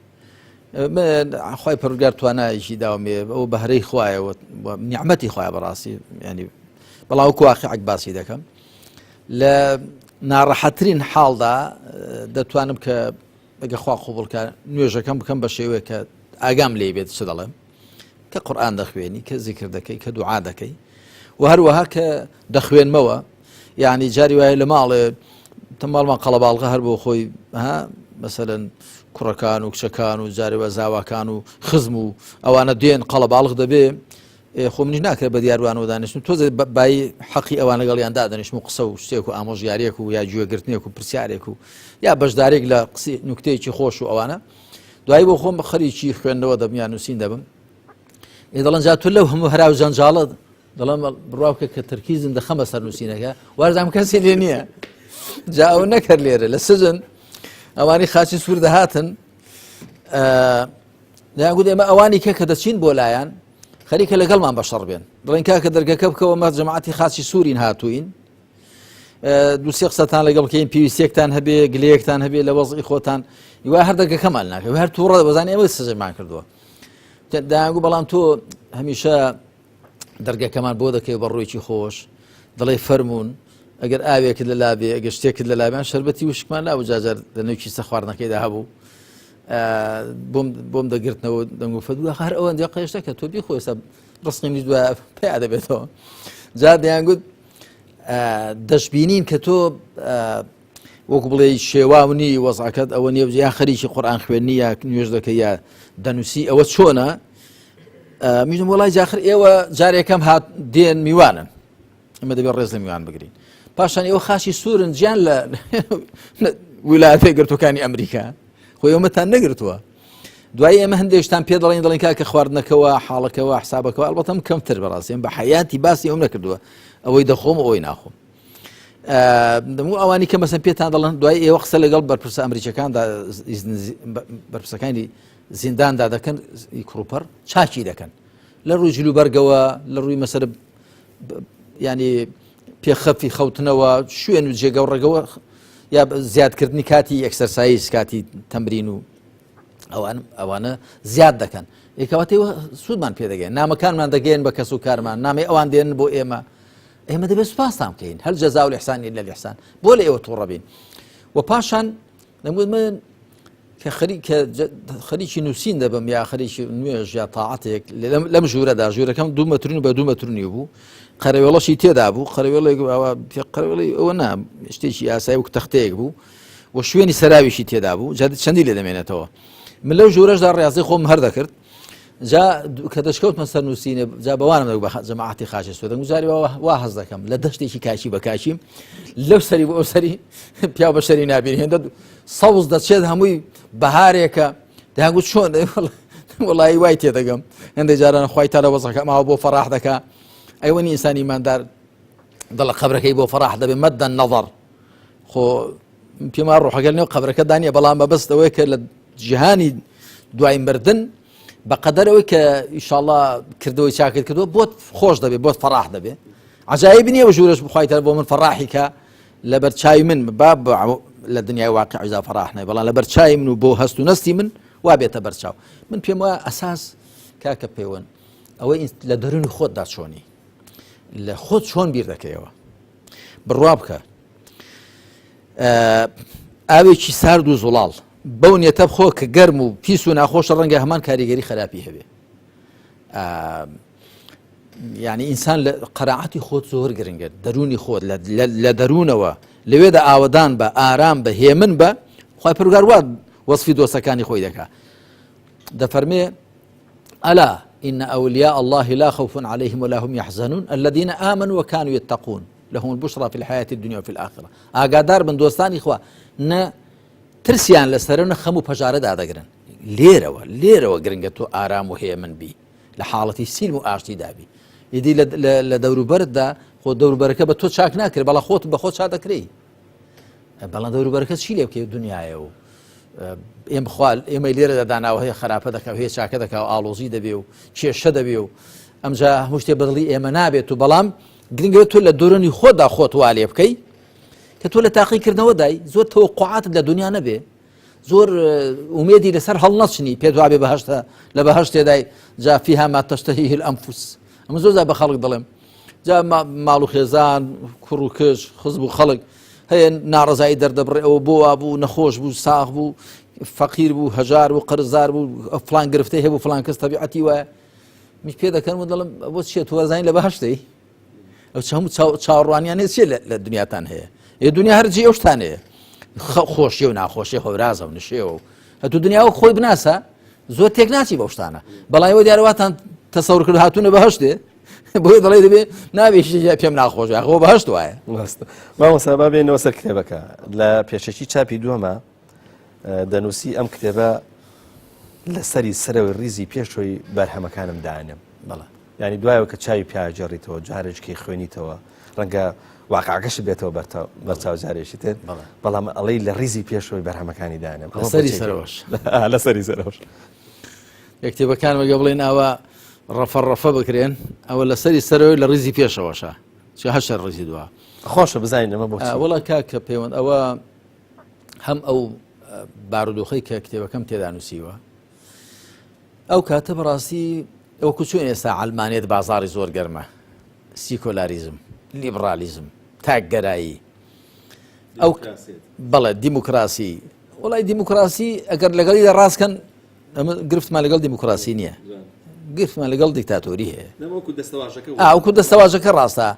Speaker 2: خی پەروەردگار توانایشی داوامێ ئەو بەهرەی خوایەوە نیعمەتی خوایە بەڕاستی ینی بەڵاوکو واقعیک باسی دەکەم لە ناڕەحەترین حاڵدا دەتوانم کە ئەگە خوا قوبوڵکە نوێژەکەم بکەم بە شێوەیە کە ئاگام لێ بێت چ دەڵێم کە قورئان دەخوێنی کە زیکر دەکەی کە دوعا دەکەی و هەروەها کە دەخوێنمەوە یعنی جاری وایە لە ماڵێ تەماڵمان قەڵەباڵغە هەر بۆ خۆی مەسەلەن کوڕەکان و کچەکان و جارێوە زاواکان و خزم و ئەوانە دێن قەڵەباڵغ دەبێ خۆ منیش ناکرێت بە دیاروانەوە دانیشتن تۆزێ بای حەقی ئەوانە لەگەڵیاندا دەنیشتم و قسە و شتێک و ئامۆژیارێک و یا گوێگرتنێک و پرسیارێک و یا بەشدارێک لە قسەی نوکتەیەکی خۆش و ئەوانە دوایی بۆ خۆم بە خەریکی خوێندنەوە دەبم یان نووسین دەبم دەڵێن جا تۆ لەو هەموو هەراو جەنجاڵت دەڵێم بڕاوکە کە تەرکیزم دەخەمە سەر نووسینەکە وارزانم کەسێ لێ نییە جا ئەو نەکرد لێرە لە سزن ئەوانی خاچی سوور دەهاتن دەیانگوت ئێمە ئەوانی کە دەچین بۆ لایەن خەریکە لەگەڵمان بەشەڕ بێن دڵێن کاکە دەرگەکە بکەوە مە جەماعەتی خاچی سوورین هاتوین دوو سێ قسەتان لەگەڵ بکەین پێویستیەکتان هەبێ گلەیەکتان هەبێ لە وەزعی خۆتان هیوا هەر دەرگەکەمان ناکەوێت هەر تووڕە بەزانانی ئەوە سزەمان کردووە داگو بەڵام تۆ هەمیشە دەرگەکەمان بۆ دەکەی بە ڕوویکی خۆش دڵێ فەرمونون ئەگەر ئاوێکت لە لابێ ئەگەر شتێکت لە لابیان شەربەتی وشکمان لا وجاجار لەنێوکی سە خواردنەکەیدا هەبوو بۆم دەگرتنەوە دەنگفە دووە هەر ئەوەندە قەیشتەکە تۆ بیخۆ ئێستا ڕستقینی دووە پیا دەبێتەوە جا دەیانگوت دەشبینین کە تۆ وەکو بڵێ شێواونی وەزعەکەت ئەوە نیە یا خەریکی قورئان خوێنی یا نوێژ دەکەی یا دەنووسی ئەوە چۆنە میژم وڵای جاخر ئێوە جارێکەم هات دێن میوانن ئەمە دەبێت ڕێز لە میوان بگرین پاشان ئێوە خاچی سوورن گیان لە ویلایەتە گرتوەکانی ئەمریکا خۆی ئەومەتان نەگرتووە دوایی ئێمە هەندێکشتان پێ دەڵێن کاکە خواردنەکەەوە حاڵەکەەوە حسابەکەەوە ئەڵبەتەم کەمتر بەڕاستیان بە حیاتی باسی ئەوم نەکردووە ئەوەی دەخۆم ئەوەی ناخۆم دەموو ئەوانی کە مەسەن پێتان دەڵێن دوای ئێوە قسە لەگەڵ بەرپرسە ئەمریکەکاندا بەرپرسەکانی زینداندا دەکەن کڕوپەر چاکی دەکەن لە ڕووی جلوبەرگەوە لە ڕووی مەسەر ینی پێخەفی خەوتنەوە شوێن و جێگە و ڕێگەوە یا زیادکردنی کاتی ئەکسەرسایز کاتی تەمرین و ئەوانە زیاد دەکەن ئێکەواتەوە سوودمان پێدەگەن نامەکانمان دەگەین بە کەس و کارمان نامی ئەوان دێن بۆ ئێمە دەبێت سوپاسان بکەین هەل جەزا و الإحسان إلا الإحسان بۆ لە ئێوە تووڕە بین و پاشان دەمگوت من کە خەریکی نووسین دەبم یا خەریکی نوێژ یا تاعەتێک لەم ژوورەدا ژوورەکەم 2 مەترین و بە 2 مەترنی بوو قەرەوێڵەشی تێدا بوو قەرەوێڵی ئەوە نا شتێکی ئاسایی و تەختەیەک بوو و شوێنی سەراویشی تێدا بوو جا چەندی لێ دەمێنێتەوە من لەو ژوورەشدا ڕاضی خۆم هەر دەکرد جا کە دەشکەوتمە سەر نووسینە جا بەوانم دەگو بە جەماعەتی خاچی سوێدەنگ وزاری وا هەز دەکەم لە دەشتێکی کاشی بە کاشیم لەو سەری بۆ ئەو سەری پیا بە شەری نابین هێندە سەوز دەچێت هەمووی بەهارێکە دەیانگوت چۆن وڵایی وای تێدەگەم هەندێک جاران خوای تا لە وەزەکە ماوە بۆ فەراح دەکا ئەیوەنی ئینسانی ئیماندار دڵە قەبرەکەی بۆ فەراح دەبێت مەدە نەظەر خۆ پێمان ڕۆحەگەل نێو قەبرەکە دانیە بەڵام بەبەستەوەی کە لە جیهانی دوای مردن بەقەدەرەوەی کە ئینشاءڵڵا کردەوەی چاکت کردووە بۆت خۆش دەبێت بۆت فەراح دەبێت عجایب نییە بە ژوورەش بخوایتە بۆ من فەراحی کە لەبەر چای من باب لە دنیای واقع عیزا فەراح نای بەڵام لەبەر چای من و بۆ هەست و نەستی من وا بێتە بەرچاو من پێم وایە ئەساس کاکە پەیوەند ئەوەی لە دەرونی خۆتدا چۆنی لە خۆت چۆن بیر دەکەیەوە بڕوا بکە ئاوێکی سارد و زوڵاڵ بەو نیەتە بخۆ کە گەرم و پیس و ناخۆشە ڕەنگە هەمان کاریگەری خراپی هەبێ یعنی ئینسان لە قەناعەتی خۆت زۆر گرنگە دەرونی خۆت لە دەروونەوە لەوێدا ئاوەدان بە ئارام بە هێمن بە خوای پەروەردگار وا وەصفی دۆستەکانی خۆی دەکا دەفەرمێ ئەلا إن أولياء الله لا خوف عليهم ولا هم يحزنون الذين آمنوا وكانوا يتقون لهم البشرى في الحياة الدنيا وفي الآخرة ئاگادار بن دۆستانی خوا نە ترسیان لەسەرە نە خەم و پەژارەدا دەگرن لێرەوە گرنگە تۆ ئارام و هێمن بی لە حاڵەتی سیلم و ئاشتی دابی ئیدی لە دەوروبەرتدا خۆ دەوروبەرەکە بە تۆ چاک ناکرێت بەڵام خۆت بە خۆت چا دەکرێی بەڵام دەوروبەرەکە چی لێ بکەی دنیایە و ئێمە لێرە داناوە هەیە خراپە دەکەوە هەیە چاکە دەکەوە ئاڵۆزی دەبێ و کێشە دەبێ و ئەمجا هەموو شتێ بەدڵی ئێمە نابێت و بەڵام گرنگەوە تۆ لە دۆرەنی خۆتدا خۆت وا لێ بکەی کە تۆ لە تاقیکردنەوە دای زۆر تەوەقعاتت لە دنیا نەبێ زۆر ئومێدی لەسەر هەڵ نەچنی پێت وابێ بەهەشتە لە بەهەشتێدای جا فیها ما تشتهیه الأنفس ئەمە زۆر بە خەڵک دەڵێم جا ماڵ و خێزان کوڕ و کەش خزب و خەڵک هەیە ناڕەزایی دەردەبڕێ ئەوە بۆ وابوو نەخۆش بوو ساغ بوو فەقیر بوو هەژار بوو قەرزدار بوو فلان گرفتەی هەبوو فلان کەس تەبیعەتی وایە میش پێ دەکەن و دەڵم بۆ چێت وەزانی لە بەهەشتەی ئەو هەموو چاوەڕوانیان هێز چێ لە دنیاتان هەیە دنیا هەرجی ئەو شتانەیە خۆشیە و ناخۆشی هەورازە و نشێەوە هەتوو دنیاوە خۆی بناسە زۆر تێک ناچی بەو شتانە بەڵام ئەوە دیارەواتان تەسەور کرد هاتوونە بەهەشتێ بۆی دەڵێ دەبێ نابێشی پێم ناخۆشە خۆ بەهەشت وایە
Speaker 1: مامۆستا با بێنەوە سەر کتێبەکە لە پێشەکی چاپی دووەمە دەنووسی ئەم کتێبە لەسەری سەرەوەی ڕیزی پێشۆی بەرهەمەکانم دانم
Speaker 2: بەڵێ
Speaker 1: ینی دوایەوە کە چاوی پیاجێڕیتەوە جارێککی خوێنیتەوە ڕەنگە واقعەکەش بێتەوە بەرچاو جارێکی تر بەڵام ئەڵەی لە ڕیزی پێشۆی بەرهەمەکانی دانم
Speaker 2: لەسەری سەرەوەش
Speaker 1: لەسەری سەرەوەش
Speaker 2: یەکتێبەکانمە گە بڵێن ئاوا ڕەفە بکرێن ئەوە لە سەری سەرەوەی لە ڕیزی پێشەوەشە چ هەشە ڕیزی دووە
Speaker 1: خۆشە بزانین ئەمە بۆ
Speaker 2: وەڵا کاکە پەیوەند ئەوە هەم ئەو بارودۆخەی کە کتێبەکەم تێدا نووسیوە ئەو کاتە بەڕاستی ئەو کوچۆن ئێستا ئەڵمانیت بازاڕی زۆر گەرمە سیکۆلاریزم لیبرالیزم تاکگەرایی ئەو بەڵێ دیموکراسی وڵای دیموکراسی ئەگەر لەگەڵی دە ڕاستکەن ئەمە گرفتمان لەگەڵ دیموکراسی نییە گرفتمان لەگەڵ دیکتاتۆری هەیە ئەوکو دەستەواژەکە ڕاستە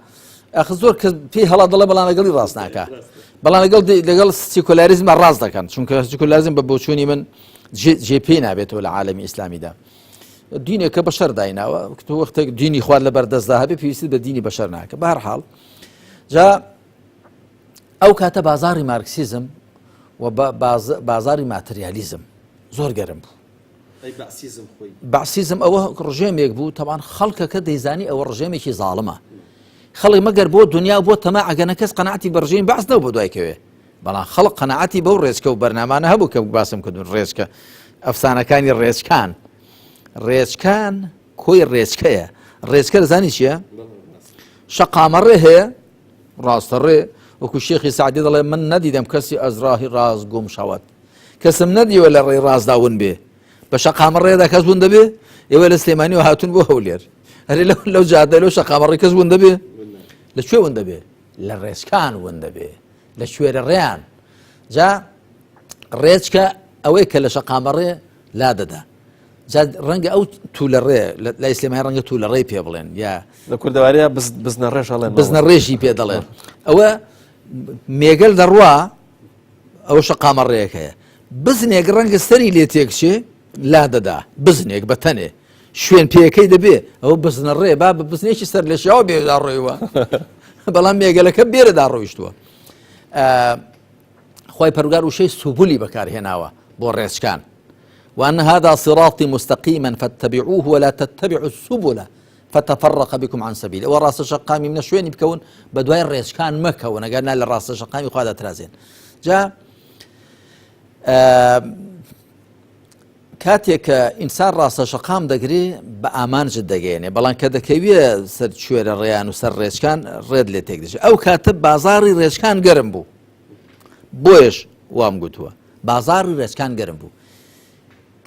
Speaker 2: ئەخ زۆر کە پێی هەڵا دەڵێ بەڵام لەگەڵی ڕاست ناکە بەڵام لەگەڵ سیکۆلاریزمە ڕاست دەکەن چونکە سیکۆلاریزم بە بۆچوونی من جێ پێی نابێتەوە لە عالەمی ئیسلامیدا دینێکە بەشەر دایناوە وەختێک دینی خوارد لە بەردەستدا هەبێ پێویستی بە دینی بەشەر ناکە بە هەر حاڵ جا ئەو کاتە بازاری مارکسیزم و بازاری ماتریالیزم زۆر گەرم بوو بەعسیزم ئەوە ڕژێمێک بوو تەوان خەڵکەکە دەیزانی ئەوە ڕژێمێکی زاڵمە خەڵک مەگەر بۆ دنیا بۆ تەما ئەگەنە کەس قەناعەتی بە ڕژێم بەعس نەبوو بۆ دوایکەوێ بەڵام خەڵک قەناعەتی بەو ڕێچکە و بەرنامانە هەبوو کە باسم کردون ڕێچکە ئەفسانەکانی ڕێچکان کۆی ڕێچکەیە ڕێچکە دەزانی چییە؟ شەقامەڕێ هەیە ڕاستەڕێ وەکو شێخی سعدی دەڵێ من نەدیدەم کەسی ئەزراهی ڕاز گوم شەوت کەسم نەدیوە لە ڕێی ڕازداون بێ بە شەقامەڕێدا کەس بوون دەبێ ئێوە لە سلێمانی و هاتون بۆ هەولێر هەرێ لەو جادە لەو شەقامەڕێ کەس بوون دەبێ لەکوێ ون دەبێ لە ڕێچکان ون دەبێ لە شوێرە ڕێیان جا ڕێچکە ئەوەی کە لە شەقامەڕێ لا دەدا جا ڕەنگە ئەو تو لە ڕێ لە ئیسلێمانی ڕەنگە تو لە ڕێ پێ بڵێن یا
Speaker 1: لە کوردەوارەیە بزنە ڕێژ ئەڵێن
Speaker 2: بزنە ڕێژی پێ دەڵێن ئەوە مێگەل دەڕوا ئەوە شەقامەڕێیەک هەیە بزنێک ڕەنگە سەری لێ تێکچێ لا دەدا بزنێک بە تەنێ شوێن پێەکەی دەبێ ئەوە بزنە ڕێ با بە بزنێکی سەر لە شیاوە بێدا ڕێوە بەڵام مێگەلەکە بێرەدا ڕۆیشتووە خی پەروەردگار وشەی سوبولی بەکارهێناوە بۆ ڕێچکان وأن هذا صراطي مستقيما فاتبعوه ولا تتبعوا السبل فتفرق بكم عن سبيله وراس شقامي من شوين بكون بدواي الريشكان مكون قالنا للراس شقامي قاعدة ترازين جاء کاتێک ئینسان ڕاستە شەقام دەگری بە ئامان جد دەگەێنێ بەڵام کە دەکەویە سەر کوێرە ڕێیان و سەر ڕێچکان ڕێت لێ تێک دەچێت ئەو کاتە بازاری ڕێچکان گەرم بوو بۆیش وام گوتووە بازاری ڕێچکان گەرم بوو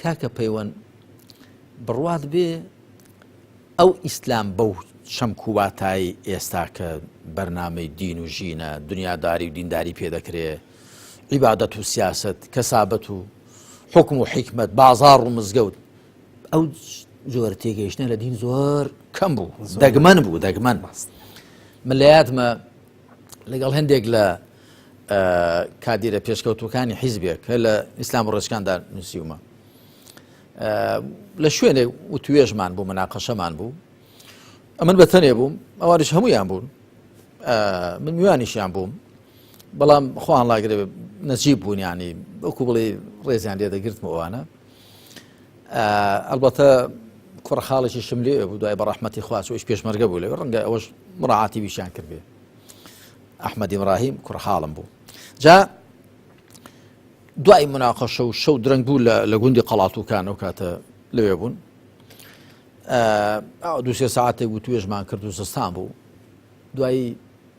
Speaker 2: کاکە پەیوەند بڕوات بێ ئەو ئیسلام بەو شەمکوواتایی ئێستا کە بەرنامەی دین و ژینە دنیاداری و دینداری پێدەکرێ عیبادەت و سیاست کەسابەت و حکم و حکمت بازار و مزگەوت ئەو جۆرە تێگەیشتنە لە دین زۆر کەم بوو دەگمەن بوو دەگمەن من لە یادمە لەگەڵ هەندێک لە کادیرە پێشکەوتوەکانی حیزبێک کە لە ئیسلام و ڕێچکاندا نووسیومە لە شوێنێک و توێژمان بوو مناقەشەمان بوو ئەمن بەتەنێ بووم ئەوانش هەموویان بوون من میوانیشیان بووم بەڵام خۆیان لاگرێ نەجیب بوون ینی وەکو بڵێ ڕێزیان لێ دەگرتمە ئەوانە ئەلبەتە کوڕە خاڵێکی شم لێ بوو دوای بە ڕەحمەتی خوا چۆش پێشمەرگە بوو لێ ڕەنگە ئەوەش مڕاعاتی ویشیان کرد بێ ئەحمەد ئیبراهیم کوڕە خاڵم بوو جا دوای مناقەشە و شەو درەنگ بوو لە گوندی قەڵاتووکان ئەو کاتە لەوێ بوون دووسێ ساعتێک و توێژمان کرد و زستان بوو دوایی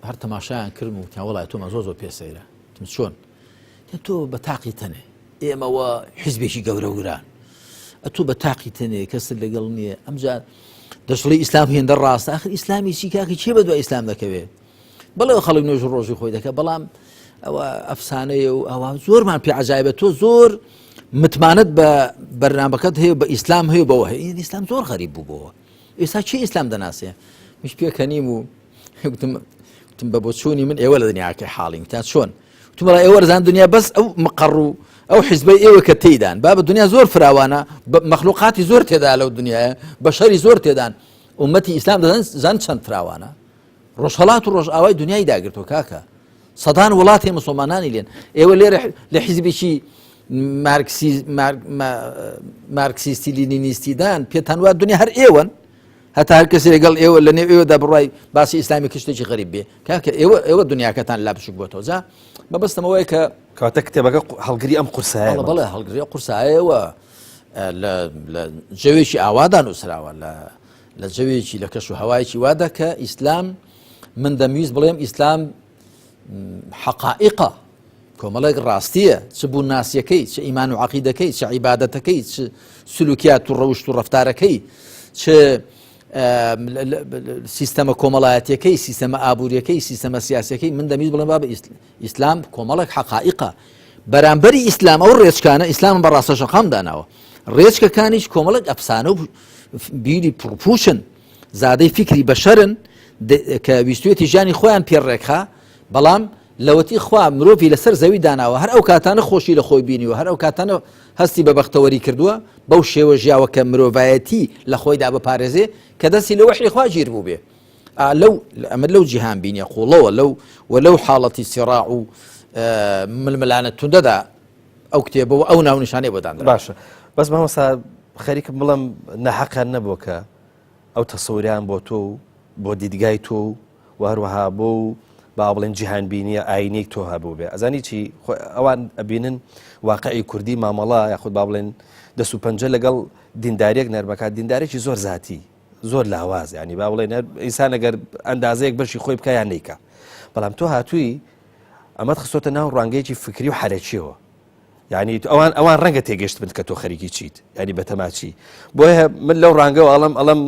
Speaker 2: هەر تەماشایان کردم و تیان وەڵای تۆمە زۆر پێسەیرە چۆن تۆ بە تاقی تەنێ ئێمەوە حیزبێکی گەورەوران ئەتۆ بە تاقی تەنێ کەس لەگەڵ نییە ئەمجا دەشڵی ئیسلام هێندە ڕاستە ئاخر ئیسلامی چی کاکی چێ بە دوای ئیسلام دەکەوێ بەڵێ خەڵک نوێژ ڕۆژی خۆی دەکە بەڵام ئەوە ئەفسانەیە و ئەوە زۆرمان پێ عەجایبە تۆ زۆر متمانەت بە بەرنامەکەت هەیە بە ئیسلام هەیە بەوە هەیە ئیسلام زۆر غەریب بوو بۆەوە ئێستا چی ئیسلام دەناسێ مش پێکەنیم و وتم بە بۆچوونی من ئێوە لە دنیاکە حاڵیم تا چۆن وتم بەڵای ئێوە ڕزان دنیا بەس ئەو مەقەڕ و ئەو حیزبەی ئێوە کە تێیدان با بە دنیا زۆر فراوانە مەخلوقاتی زۆر تێدا لەو دنیاە بەشەری زۆر تێدان ئومەتی ئیسلام دەزان چەند فراوانە ڕۆژهەڵات و ڕۆژئاوای دنیای داگرتووە کاکە سەدان وڵاتی مسلمانانی لێن ئێوە لێرە لە حیزبێکی مارکسیستی لینینیستیدان پێتان وایە دنیا هەر ئێوەن هەتا هەر کەسی لەگەڵ ئێوە لە نێو ئێوەدا بڕای باسی ئیسلامی کشتێکی غەریب بێ کاکە ئێوە دنیاکەتان لا بچووک بۆتەوە جا مەبەستمەوەیە کە
Speaker 1: کاتە کتێبەکە هەڵگری ئەم قورسایە
Speaker 2: بەڵێ هەڵگری قورسایەوە لە جەوێکی ئاوادا نووسراوە لە جەوێکی لە کەش و هەوایکی وادا کە ئیسلام من دەمویست بڵێم ئیسلام حقائقە کۆمەڵێک ڕاستیە چ بوو ناسیەکەی چ ئیمان و عەقیدەکەی چ عیبادەتەکەی چ سلوکیات و ڕەوشت و ڕەفتارەکەی چ سیستەمە کۆمەڵایەتیەکەی سیستەمە ئابوووریەکەی سیستەمە سیاسەکەی من دەمویست بڵێم بابە ئیسلام کۆمەڵێک حقائقە بەرامبەری ئیسلام ئەو ڕێچکانە ئیسلام بە ڕاستەشەقام داناوە ڕێچکەکانیش کۆمەڵێک ئەفسانە و بیری پڕپوشن زادەی فکری بەشەرن کە ویستوێتی ژیانی خۆیان پێڕێکخا بەڵام لەوەتی خوا مرۆڤی لەسەر زەوی داناوە هەر ئەو کاتانە خۆشی لە خۆی بینیوە هەر ئەو کاتانە هەستی بە بەختەوەری کردووە بەو شێوە ژیاوە کە مرۆڤایەتی لە خۆیدا بپارێزێ کە دەستی لە وحی خوا گیر بوو بێ ئەمە لەو جیهان بینیە قوڵەوە لەو حاڵەتی سیڕاع و ململانە توندەدا ئەو کتێبەوە ئەو ناونیشانەی بۆدان
Speaker 1: باشە بەس مامۆستا خەریکم بڵم نەحەقان نەبووە کە ئەو تەسەووریان بۆ تۆ بۆ دیدگای تۆ و هەروەها بۆ با بڵێن جیهان بینیە ئاینێک تۆ هەبوو بێ ئەزانی چی ئەوان ئەبینن واقعی کوردی مامەڵە یاخود با بڵێن دەست و پەنجە لەگەڵ دینداریەک نەرمەکات دیندارێکی زۆر زاتی زۆر لاواز ینی با بڵێن ئینسان ئەگەر ئەندازەیەک بەشی خۆی بکە یان نیکە بەڵام تۆ هاتووی ئەمەت خستۆتە ناو ڕوانگەیەکی فکری و حەرەکیەوە یعنی ئەوان ڕەنگە تێگەشت بن کە تۆ خەریکی چیت ینی بەتەماچی بۆیە من لەو ڕانگەەوە ئەڵم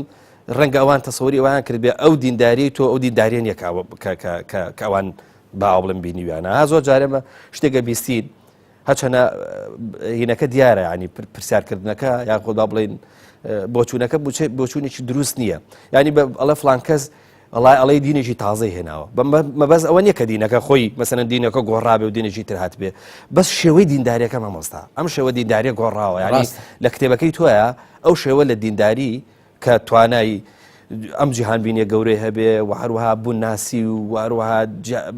Speaker 1: ڕەنگە ئەوان تەسەوری ئەوان کرد بێ ئەو دینداری تۆ ئەو دینداریان یەک کە ئەوان باو بڵم بینیویانە ها زۆر جارێمە شتێکە بیستین هەچەنە هینەکە دیارە ینی پرسیارکردنەکە یاخۆ با بڵێن بۆچوونەکە بۆچوونێکی دروست نییە ینی ئەڵە فلان کەس ئەڵێ دینێکی تازەی هێناوە مەبەز ئەوە نییە کە دینەکە خۆی مەسەن دینەکە گۆڕابێ و دینێکی تر هات بێ بەس شێوەی دینداریەکە مامۆستا ئەم شێوە دینداریە گۆڕاوە ینی لە کتێبەکەی تۆیە ئەو شێوە لە دینداری کە توانای ئەم جیهان بینیە گەورەی هەبێ و هەروەها بوون ناسی و هەروەها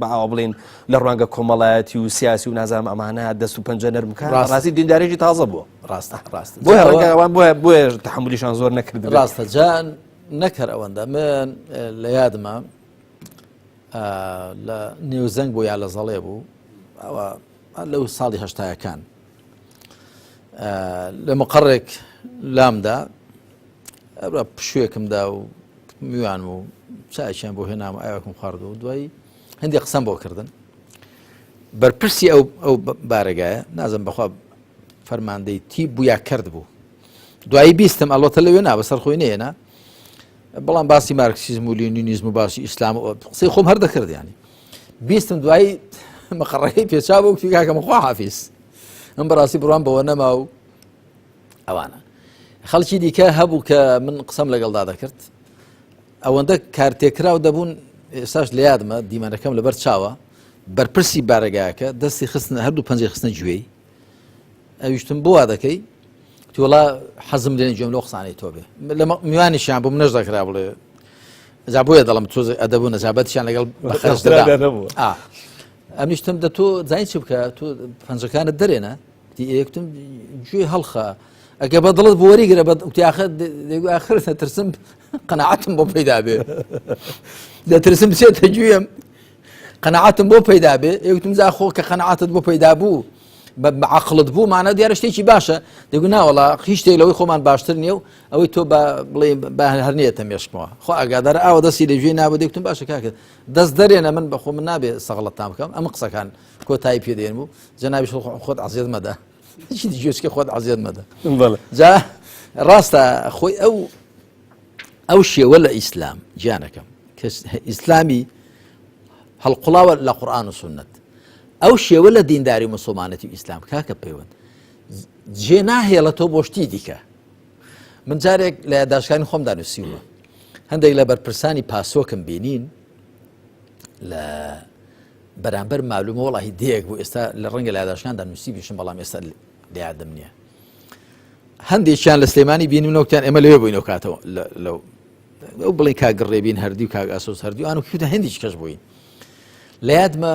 Speaker 1: بەعاو بڵێن لە ڕوانگە کۆمەڵایەتی و سیاسی و نازانم ئەمانە دەست و پەنجە نەرمکە ڕاستی دیندارێکی تازە بووە
Speaker 2: ڕاستە
Speaker 1: بۆیان بۆیە تەحملیشان زۆر نەکرد
Speaker 2: ڕاستە جان نەکەر ئەوەندە من لە یادمە لە نێوزەنگ بۆ یا لە زەڵێ بوو ئەوە لەو ساڵی هەشتایەکان لە مقڕێک لامدا پشوێکمدا و میوان و چاچیان بۆ هێنام ئاوەکم خواردو و دوایی هەندی قسەم بۆ کردن بەرپرسی ئەو بارەگایە نازم بەخوا فەرماندەی تی بویا کرد بوو دوایی بیستم ئەڵۆتە لەوێ نا بەسەر خۆی نێنا بەڵام باسی مارکسیزم و لینینیزم و باسی ئیسلام و قسەی خۆم هەر دەکرد ینی بیستم دوایی مەقڕەکەی پێچا بوو کتی کاکەم خوا حافیز ئەم بەڕاستی بڕوان بەوە نەما و ئەوانە خەڵکی دیکە هەبوو کە من قسەم لەگەڵدا دەکرد ئەوەندە کارتێکراو دەبوون ئێستاش لە یادمە دیمانەکەم لەبەر چاوە بەرپرسی بارەگایەکە دەستی خستن هەردوو پەنجەی خستنە گوێی ئەویشتم بۆ وا دەکەی توڵا حەزم لێنی گوێم لەو قسانەی تۆ بێ لە میوانیشیان بوو منەش دەکرا بڵێ ئەجا بۆیە دەڵم تۆ ئەدەبوو نەجابەتیان لەگەڵ بەخەرج دەدا ئەمیشتم دە تۆ زانی چ بکە تۆ پەنجەکانت دەرێنە یەکتم گوێ هەڵخە ئەگە بە دڵت بۆ وەریگرە آخر دەترسم قەناعەتم بۆ پەیدا بێ دەترسم بچێتە گوێم قەناعەتم بۆ پەیدا بێ یەکتم زا خۆ کە قەناعەتت بۆ پەیدا بوو بە عەقڵت بوو مانە دیارە شتێکی باشە دەگو ناوەڵا هیچ شتێک لەوەی خۆمان باشتر نییە و ئەوەی تۆ بڵێ هەر نیەتە مێشکمەوە خۆ ئاگادارە ئاوە دەستی لە گوێی نابێ دەکتم باشە کاکە دەست دەرێنە من بە خۆ من نابێ سەغڵەتتان بکەم ئەمە قسەکان کۆتایی پێدێن بوو جەنابی خۆت عەزیەت مەدە هیچی دیگەشکە خۆت عەزیەت مەدە جا ڕاستە خۆی ئەو شێوە لە ئیسلام گیانەکەم کە ئیسلامی هەڵقوڵاوە لە قورئان و سونەت ئەو شێوە لە دینداری موسڵمانەتی و ئیسلام کاکە پەیوەند جێ ناهێڵێتەوە بۆ شتی دیکە من جارێک لە یادداشتەکانی خۆمدا نووسیوە هەندێک لە بەرپرسانی پاسۆکم بینین لە بەرامبەر معلومە وەڵاهی دێک بوو ئێستا لە ڕەنگە لە یادداشتەکاندا نووسی بیشم بەڵام ئێستا لە یادم نییە هەندێکیان لە سلێمانی بینیونەوەکتیان ئێمە لەوێ بووینەوە کاتەوە لەو ئەو بڵێ کاگڕێبین هەردی و کاگ ئاسۆس هەردی ئەوان کەوتە هەندێکی کەس بووین لە یادمە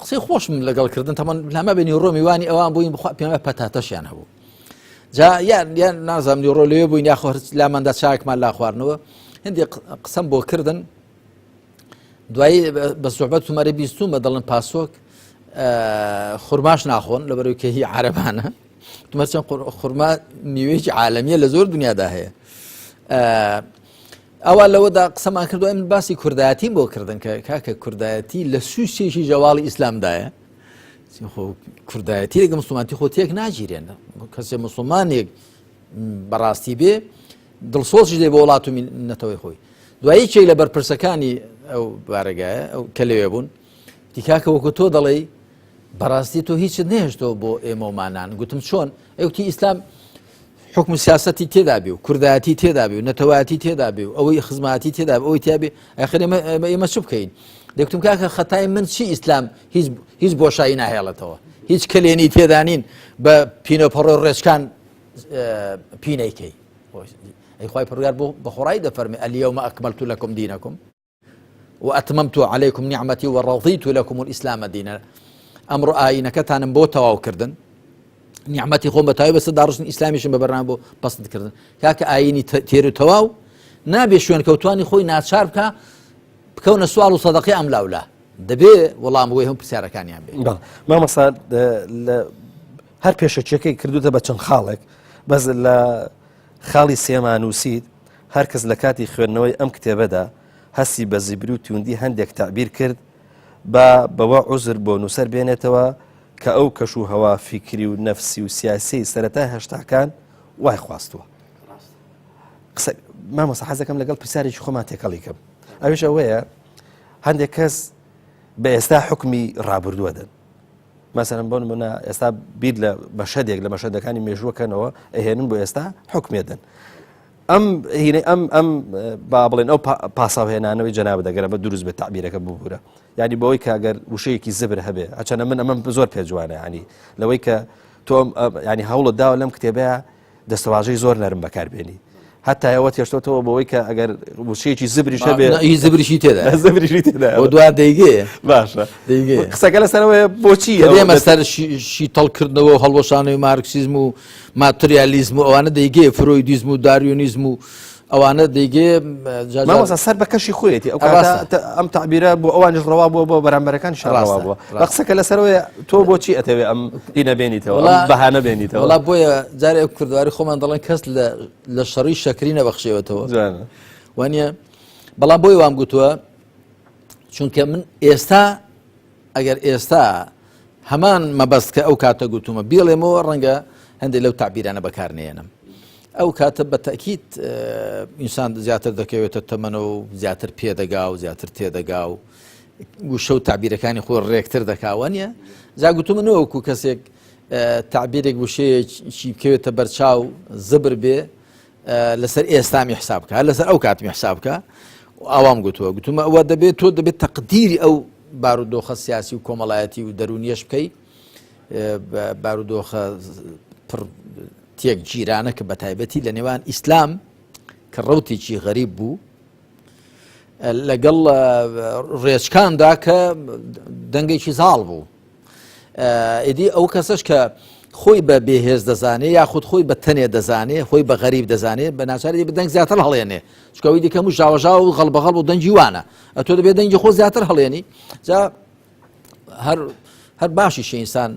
Speaker 2: قسەی خۆشم لەگەڵکردن تەمان لەمە بە نیوڕۆ میوانی ئەوان بووین بخوا پێمە پەتاتەشیان هەبوو جا یان نازانم نیوڕۆ لەوێ بووین یاخۆ لاماندا چاکمان لا خواردنەوە هەندێک قسەم بۆ کردن دوایی بە سوحبەت ومەرە بیستومە دەڵن پاسۆک خورماش ناخۆن لەبەرەوەی کە هی عەرەبانە تومەچەند خورما میوەیەکی عالەمیە لە زۆر دنیادا هەیە ئەوە لەوەدا قسەمان کردو من باسی کوردایەتیم بۆ کردن کە کاکە کوردایەتی لە سووسێکی ژەواڵی ئیسلامدایە کوردایەتی لەگە مسلمانتی خۆ تێک ناگیرێن کەسێ مسلمانێک بەڕاستی بێ دڵسۆزی دێ بە وڵات و نەتەوەی خۆی دوایی چێک لە بەرپرسەکانی ئەو بارگایە ئەو کە لەوێ بوون دیکاکە وەکو تۆ دەڵێ بەڕاستی تۆ هیچ نێشتەوە بۆ ئێمەمانان گوتم چۆن ئەوتی ئیسلام حکم سیاسەتی تێدا بێ و کوردایەتی تێدا بێ و نەتەوایەتی تێدا بێ و ئەوەی خزمەتی تێدا بێ ئەوەی تیابێ ئەخر ئێمە چ بکەین دەکتم کاکە خەتای من چی ئیسلام هیچ بۆشایی ناهێڵێتەوە هیچ کلێنی تێدانین بە پینەپەڕۆ ڕێچکان پینەیکەی ئەی خوای پەروەردگار بۆ بەخۆڕایی دەفەرمێ ئەلیەومە ئەکمەلت لەکم دینەکم وأتممت عليكم نعمتي ورضيت لكم الإسلام دينا أمر ئاینەکەتانم بۆ تەواو کردن نیعمەتی خۆم بە تاوی بەسەر داڕشتن ئیسلامیشم بە بەرنامە بۆ پەسەند کردن کاکە ئاینی تێر و تەواو نابێ شوێن کەوتوانی خۆی ناچار بکە بکەونە سوال و سەدەقەی ئەم لاولا دەبێ وەڵام بۆی هەم پرسیارەکانیان بێ
Speaker 1: مامەسا هەر پێشەچیەکەی کردوتە بە چەند خاڵێک بەس لە خاڵی سێمان نووسیت هەر کەس لە کاتی خوێندنەوەی ئەم کتێبەدا هەستی بە زیبری و توندی هەندێک تعبیر کرد بەوە عوزر بۆ نووسەر بێنێتەوە کە ئەو کەش و هەوا فیکری و نەفسی و سیاسی سەرەتای هەشتاکان وای خواستووە مامۆستا حەزەکەم لەگەڵ پرسیارێکی خۆمان تێکەڵی کەم ئەوش ئەوەیە هەندێک کەس بە ئێستا حکمی ڕابردووە دەن مەسەرەن بۆ نمونە ئێستا بیر لە مەشەدێک لە مەشەدەکانی مێژووەکەنەوە ئەهێنن بۆ ئێستا حکمێ دەن ئەم با بڵێن ئەو پاساوهێنانەوەی جەنابە دەگەرە بە دروست بێت تعبیرەکە ببوورە یعنی بەوەی کاگەر وشەیەکی زبر هەبێ ئەچەنە من ئەمەم زۆر پێجوانە ینی لەوەی کە تۆ ینی هەوڵت داوە لەم کتێبەیە دەستەواژەی زۆر نەرم بەکاربێنی هەتا ئەوە تێشتۆتەوە بەوەی کە ئەگەر وشەیەکی زبریش هەبێ
Speaker 2: زبریشی تێدا
Speaker 1: زبریشی تێدا
Speaker 2: بۆ دوای دەیگێ
Speaker 1: باشە
Speaker 2: دەیگێ
Speaker 1: قسەکە لەسەرەوەی بۆچی
Speaker 2: ئێمە سەر شیتەڵکردنەوە و هەڵوەشانەوەی مارکسیزم و ماتریالیزم و ئەوانە دەیگێ فرۆیدیزم و داریۆنیزم و ئەوانە دەیگێ
Speaker 1: مامۆستا سەر بە کەشی خۆیەتی ئەم تعبیرە بۆ ئەوانش ڕەوا بووە بۆ بەرامبەرەکان شەڕەوا بووە بە قسەکە لەسەرەوەی تۆ بۆچی ئەتەوێ ئەم دینە بێنیتەوە بەهانە بێنیتەوە
Speaker 2: وڵا بۆیە جارێ کوردواری خۆمان دەڵێن کەس لە شەڕی شەکری نەبەخشێوەتەوە وانە بەڵام بۆی وام گوتووە چونکە من ئێستا ئەگەر ئێستا هەمان مەبەست کە ئەو کاتە گوتومە بیڵێمەوە ڕەنگە هەندێک لەو تعبیرانە بەکارنێنم ئەو کاتە بە تەکیت ئینسان زیاتر دەکەوێتە تەمەنە و زیاتر پێدەگا و زیاتر تێدەگا و وشە و تعبیرەکانی خۆی ڕێکتر دەکاوانە زاگوتومە وەکو کەسێک تعبیرێک وشەیەکی بکەوێتە بەرچاو زبر بێ لەسەر ئێستامی حساب بکە لەسەر ئەو کاتمی حساب بکە ئەوام گوتووە گوتومە ئەوە دەبێت تۆ دەبێت تەقدیری ئەو بارودۆخە سیاسی و کۆمەڵایەتی و دەرونیەش بکەی بارودۆخە تێک جیرانە کە بە تایبەتی لە نێوان ئیسلام کە ڕەوتێکی غەریب بوو لەگەڵ ڕێچکاندا کە دەنگێکی زاڵ بوو ئیدی ئەو کەسەش کە خۆی بە بێهێز دەزانێ یاخود خۆی بە تەنێ دەزانێ خۆی بە غەریب دەزانێت بە ناچاری بە دەنگ زیاتر هەڵێنێ چکەوەی دیکەم و ژاوەژاو و غەڵبەغەڵ و دەنگی وانە ئەتۆ دەبێت دەنگی خۆ زیاتر هەڵێنی جا هەر باشیشە ئینسان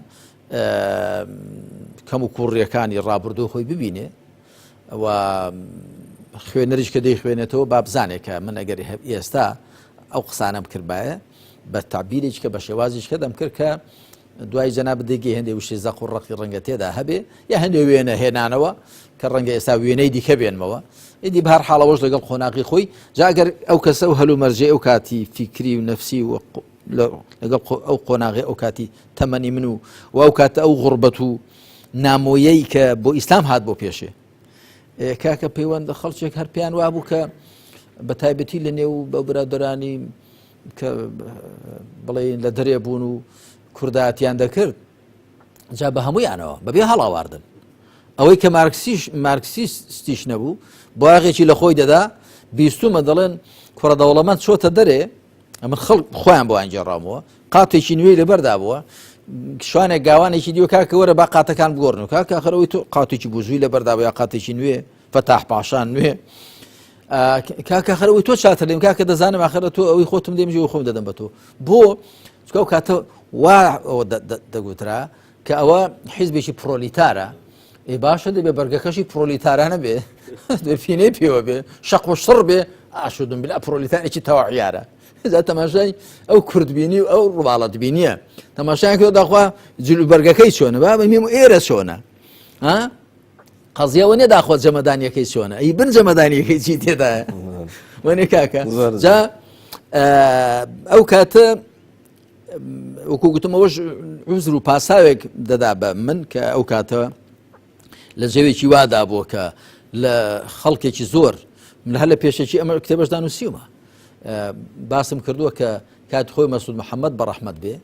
Speaker 2: کەم و کوڕیەکانی ڕابردوو خۆی ببینێ و خوێنەریش کە دەی خوێنێتەوە با بزانێت کە من ئەگەر ئێستا ئەو قسانەم کردبایە بە تعبیرێک کە بە شێوازیش کە دەم کرد کە دوای جەناب دەیگێ هەندێک وشەی زەق و ڕقی ڕەنگە تێدا هەبێ یا هەندێک وێنە هێنانەوە کە ڕەنگە ئێستا وێنەی دیکە بێنمەوە ئیدی بە هەر حاڵەوەش لەگەڵ قۆناغی خۆی جا ئەگەر ئەو کەسە و هەلو مەرجێ ئەو کاتی فیکری و نەفسی و لەگەڵ ئەو قۆناغی ئەو کاتی تەمەنی من و ئەو کاتە ئەو غوربەت و نامۆیەی کە بۆ ئیسلام هات بۆ پێشێ کاکە پەیوەندە خەڵکێک هەر پێیان وابوو کە بە تایبەتی لە نێو بە برادەرانی کە بڵێن لە دەرێ بوون و کوردایەتیان دەکرد جا بە هەموویانەوە بەبێ هەڵاواردن ئەوەی کە مارکسیستیش نەبوو باغێکی لە خۆی دەدا بیستومە دەڵێن کوڕە دەوڵەمەند چۆتە دەرێ ئەمە خەڵک خۆیان بۆ ئەنجێڕامەوە قاتێکی نوێی لەبەردا بووە شوانێک گاوانێکی دیوە کاکە وەرە با قاتەکان بگۆڕن و کاکە ئاخرەوەی تۆ قاتێکی بوزووی لەبەردا بوو یا قاتێکی نوێ فەتاح پاشان نوێ کاکە خەرەوەی تۆ چاتر لێم کاکە دەزانم ئاخرە تۆ ئەوەی خۆتم دێمژێ و خۆم دەدەم بە تۆ بۆ چکە ئەو کاتە وا ئەوە دەگوترا کە ئەوە حیزبێکی پرۆلیتارە ئێ باشە دەبێ بەرگەکەشی پرۆلیتارانە بێ پینەی پێوە بێ شەق و شڕ بێ ئاشودم بلا پرۆلیتانێکی تەواحیارە زە تەماشای ئەو کوردبینی و ئەو ڕواڵەت بینیە تەماشایان داخوا جلو بەرگەکەی چۆنە با بەمیم و ئێرە چۆنە قەزیەوە نێ داخۆ جەمەدانیەکەی چۆنە ئەی بن جەمەدانیەکەی چی تێدایە وەنێ کاکە جا ئەو کاتە وەکو گوتمەوەش عوزر و پاساوێک دەدا بە من کە ئەو کاتەوە لە جێوێکی وادا بووە کە لە خەڵکێکی زۆر من هەر لە پێشێکی ئەمە کتێبەشدا نووسیومە باسم کردووە کە کات خۆی مەسعود محەممەد بە ڕەحمەت بێ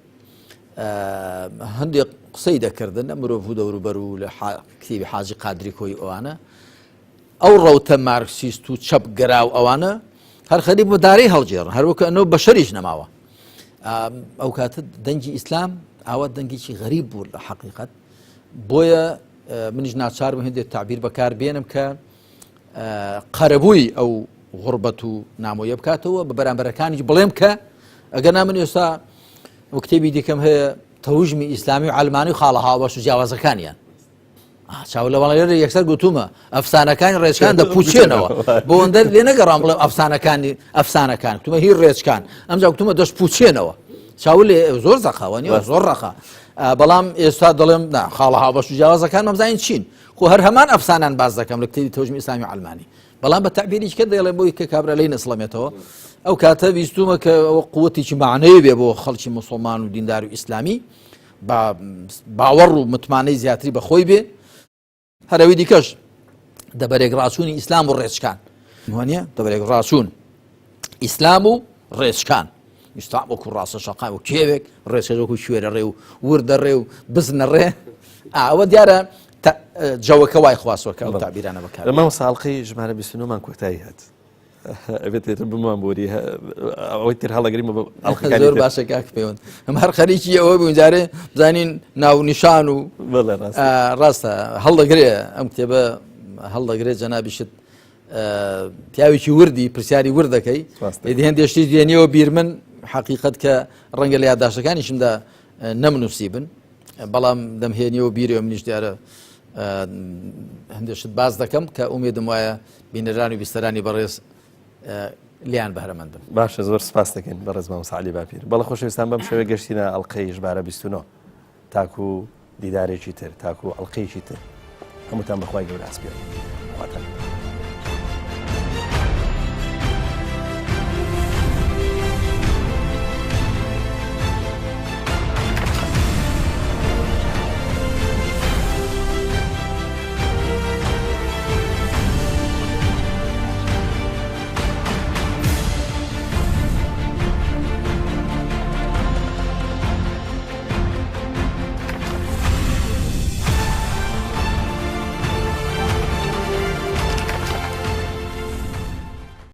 Speaker 2: هەندێک قسەی دەکردن ئە مرۆڤ و دەوروبەر و لە کتێبی حاجی قادری کۆی ئەوانە ئەو ڕەوتە مارکسیست و چەپ گەراو ئەوانە هەر خەریب بۆ دارەی هەڵجێڕن هەروەکە ئەنەوە بە شەریش نەماوە ئەو کاتە دەنگی ئیسلام ئاوا دەنگێکی غەریب بوو لە حەقیقەت بۆیە منیش ناچار بووم هێندێک تعبیر بەکار بێنم کە قەرەبووی ئەو غوربەت و نامۆیە بکاتەوە بە بەرامبەرەکانیش بڵێم کە ئەگەنا من ئێستا وە کتێبی دیکەم هەیە تەوژمی ئیسلامی و عەلمانی و خاڵە هاوبەش و جیاوازەکانیان چاو لە وەڵێرە یەکسەر گوتومە ئەفسانەکانی ڕێچکان دەپوچێنەوە بۆ ئەوەندە لێ نەگەڕام بڵێم ئەفسانەکان گوتومە هی ڕێچکان ئەمجا گوتومە دەست پوچێنەوە چاو لێ زۆر زەخاوەنیوە زۆر ڕەخە بەڵام ئێستا دەڵێم خاڵە هاوبەش و جیاوازەکان مەمزین چین خۆ هەر هەمان ئەفسانان باز دەکەم لە کتێبی تەوژمی ئیسلامی و عەلمانی بەڵام بە تعبیریش کرد دەڵێ بۆی کە کابرا لەی نەسڵەمێتەوە ئەو کاتە بیستومە کە ئەوە قووەتێکی معنەیە بێ بۆ خەڵکی موسڵمان و دیندار و ئیسلامی باوەڕ و متمانەی زیاتری بەخۆی بێ هەرەوەی دیکەش دەبەرێک ڕاچوونی ئیسلام و ڕێچکان وانە دەبەرێک ڕاچوون ئیسلام و ڕێچکان ئیسلام وەکو ڕاستە شەقای و کێوێک ڕێچەکە شوێرە ڕێ و وردە ڕێ و بزنە ڕێ ئەوە دیارە جەوەکە وای خواستوە کە ئەو تعبیرانە بەکار
Speaker 1: لەماوە ساڵقەی ژمارە 29مان کۆتایی هات ئەبێت لێتر بمان بۆری ئەوەی تر هەڵەگریمە
Speaker 2: زۆر باشە کاک پێوەن ئەم هەر خەریکی ئەوە بوون جارێ بزانین ناونیشان و ڕاستە هەڵدەگرێ ئەم کتێبە هەڵدەگرێت جەنابیشت پیاوێکی وردی پرسیاری وردەکەی ئیدی هەندێشتی دێنیەوە بیر من حەقیقەت کە ڕەنگە لە یادداشتەکانیشمدا نەمنووسی بن بەڵام دەمهێنیەوە بیرەوە منیش دیارە هەندێشت باز دەکەم کە ئومێدم وایە بینەران و بیستەرانی بەڕێز لیان بەهرەمەند بن.
Speaker 1: باشە زۆر سپاس دەکەین بەڕێز مام سعلی باپیر. بەڵە خۆشەویستان بەم شێوە گەشتینە ئەڵقەی ژمارە 29 تاکو دیدارێکی تر تاکو ئەڵقەیەکی تر هەمووتان بەخوای گەورە ئاسپێڵ خواتان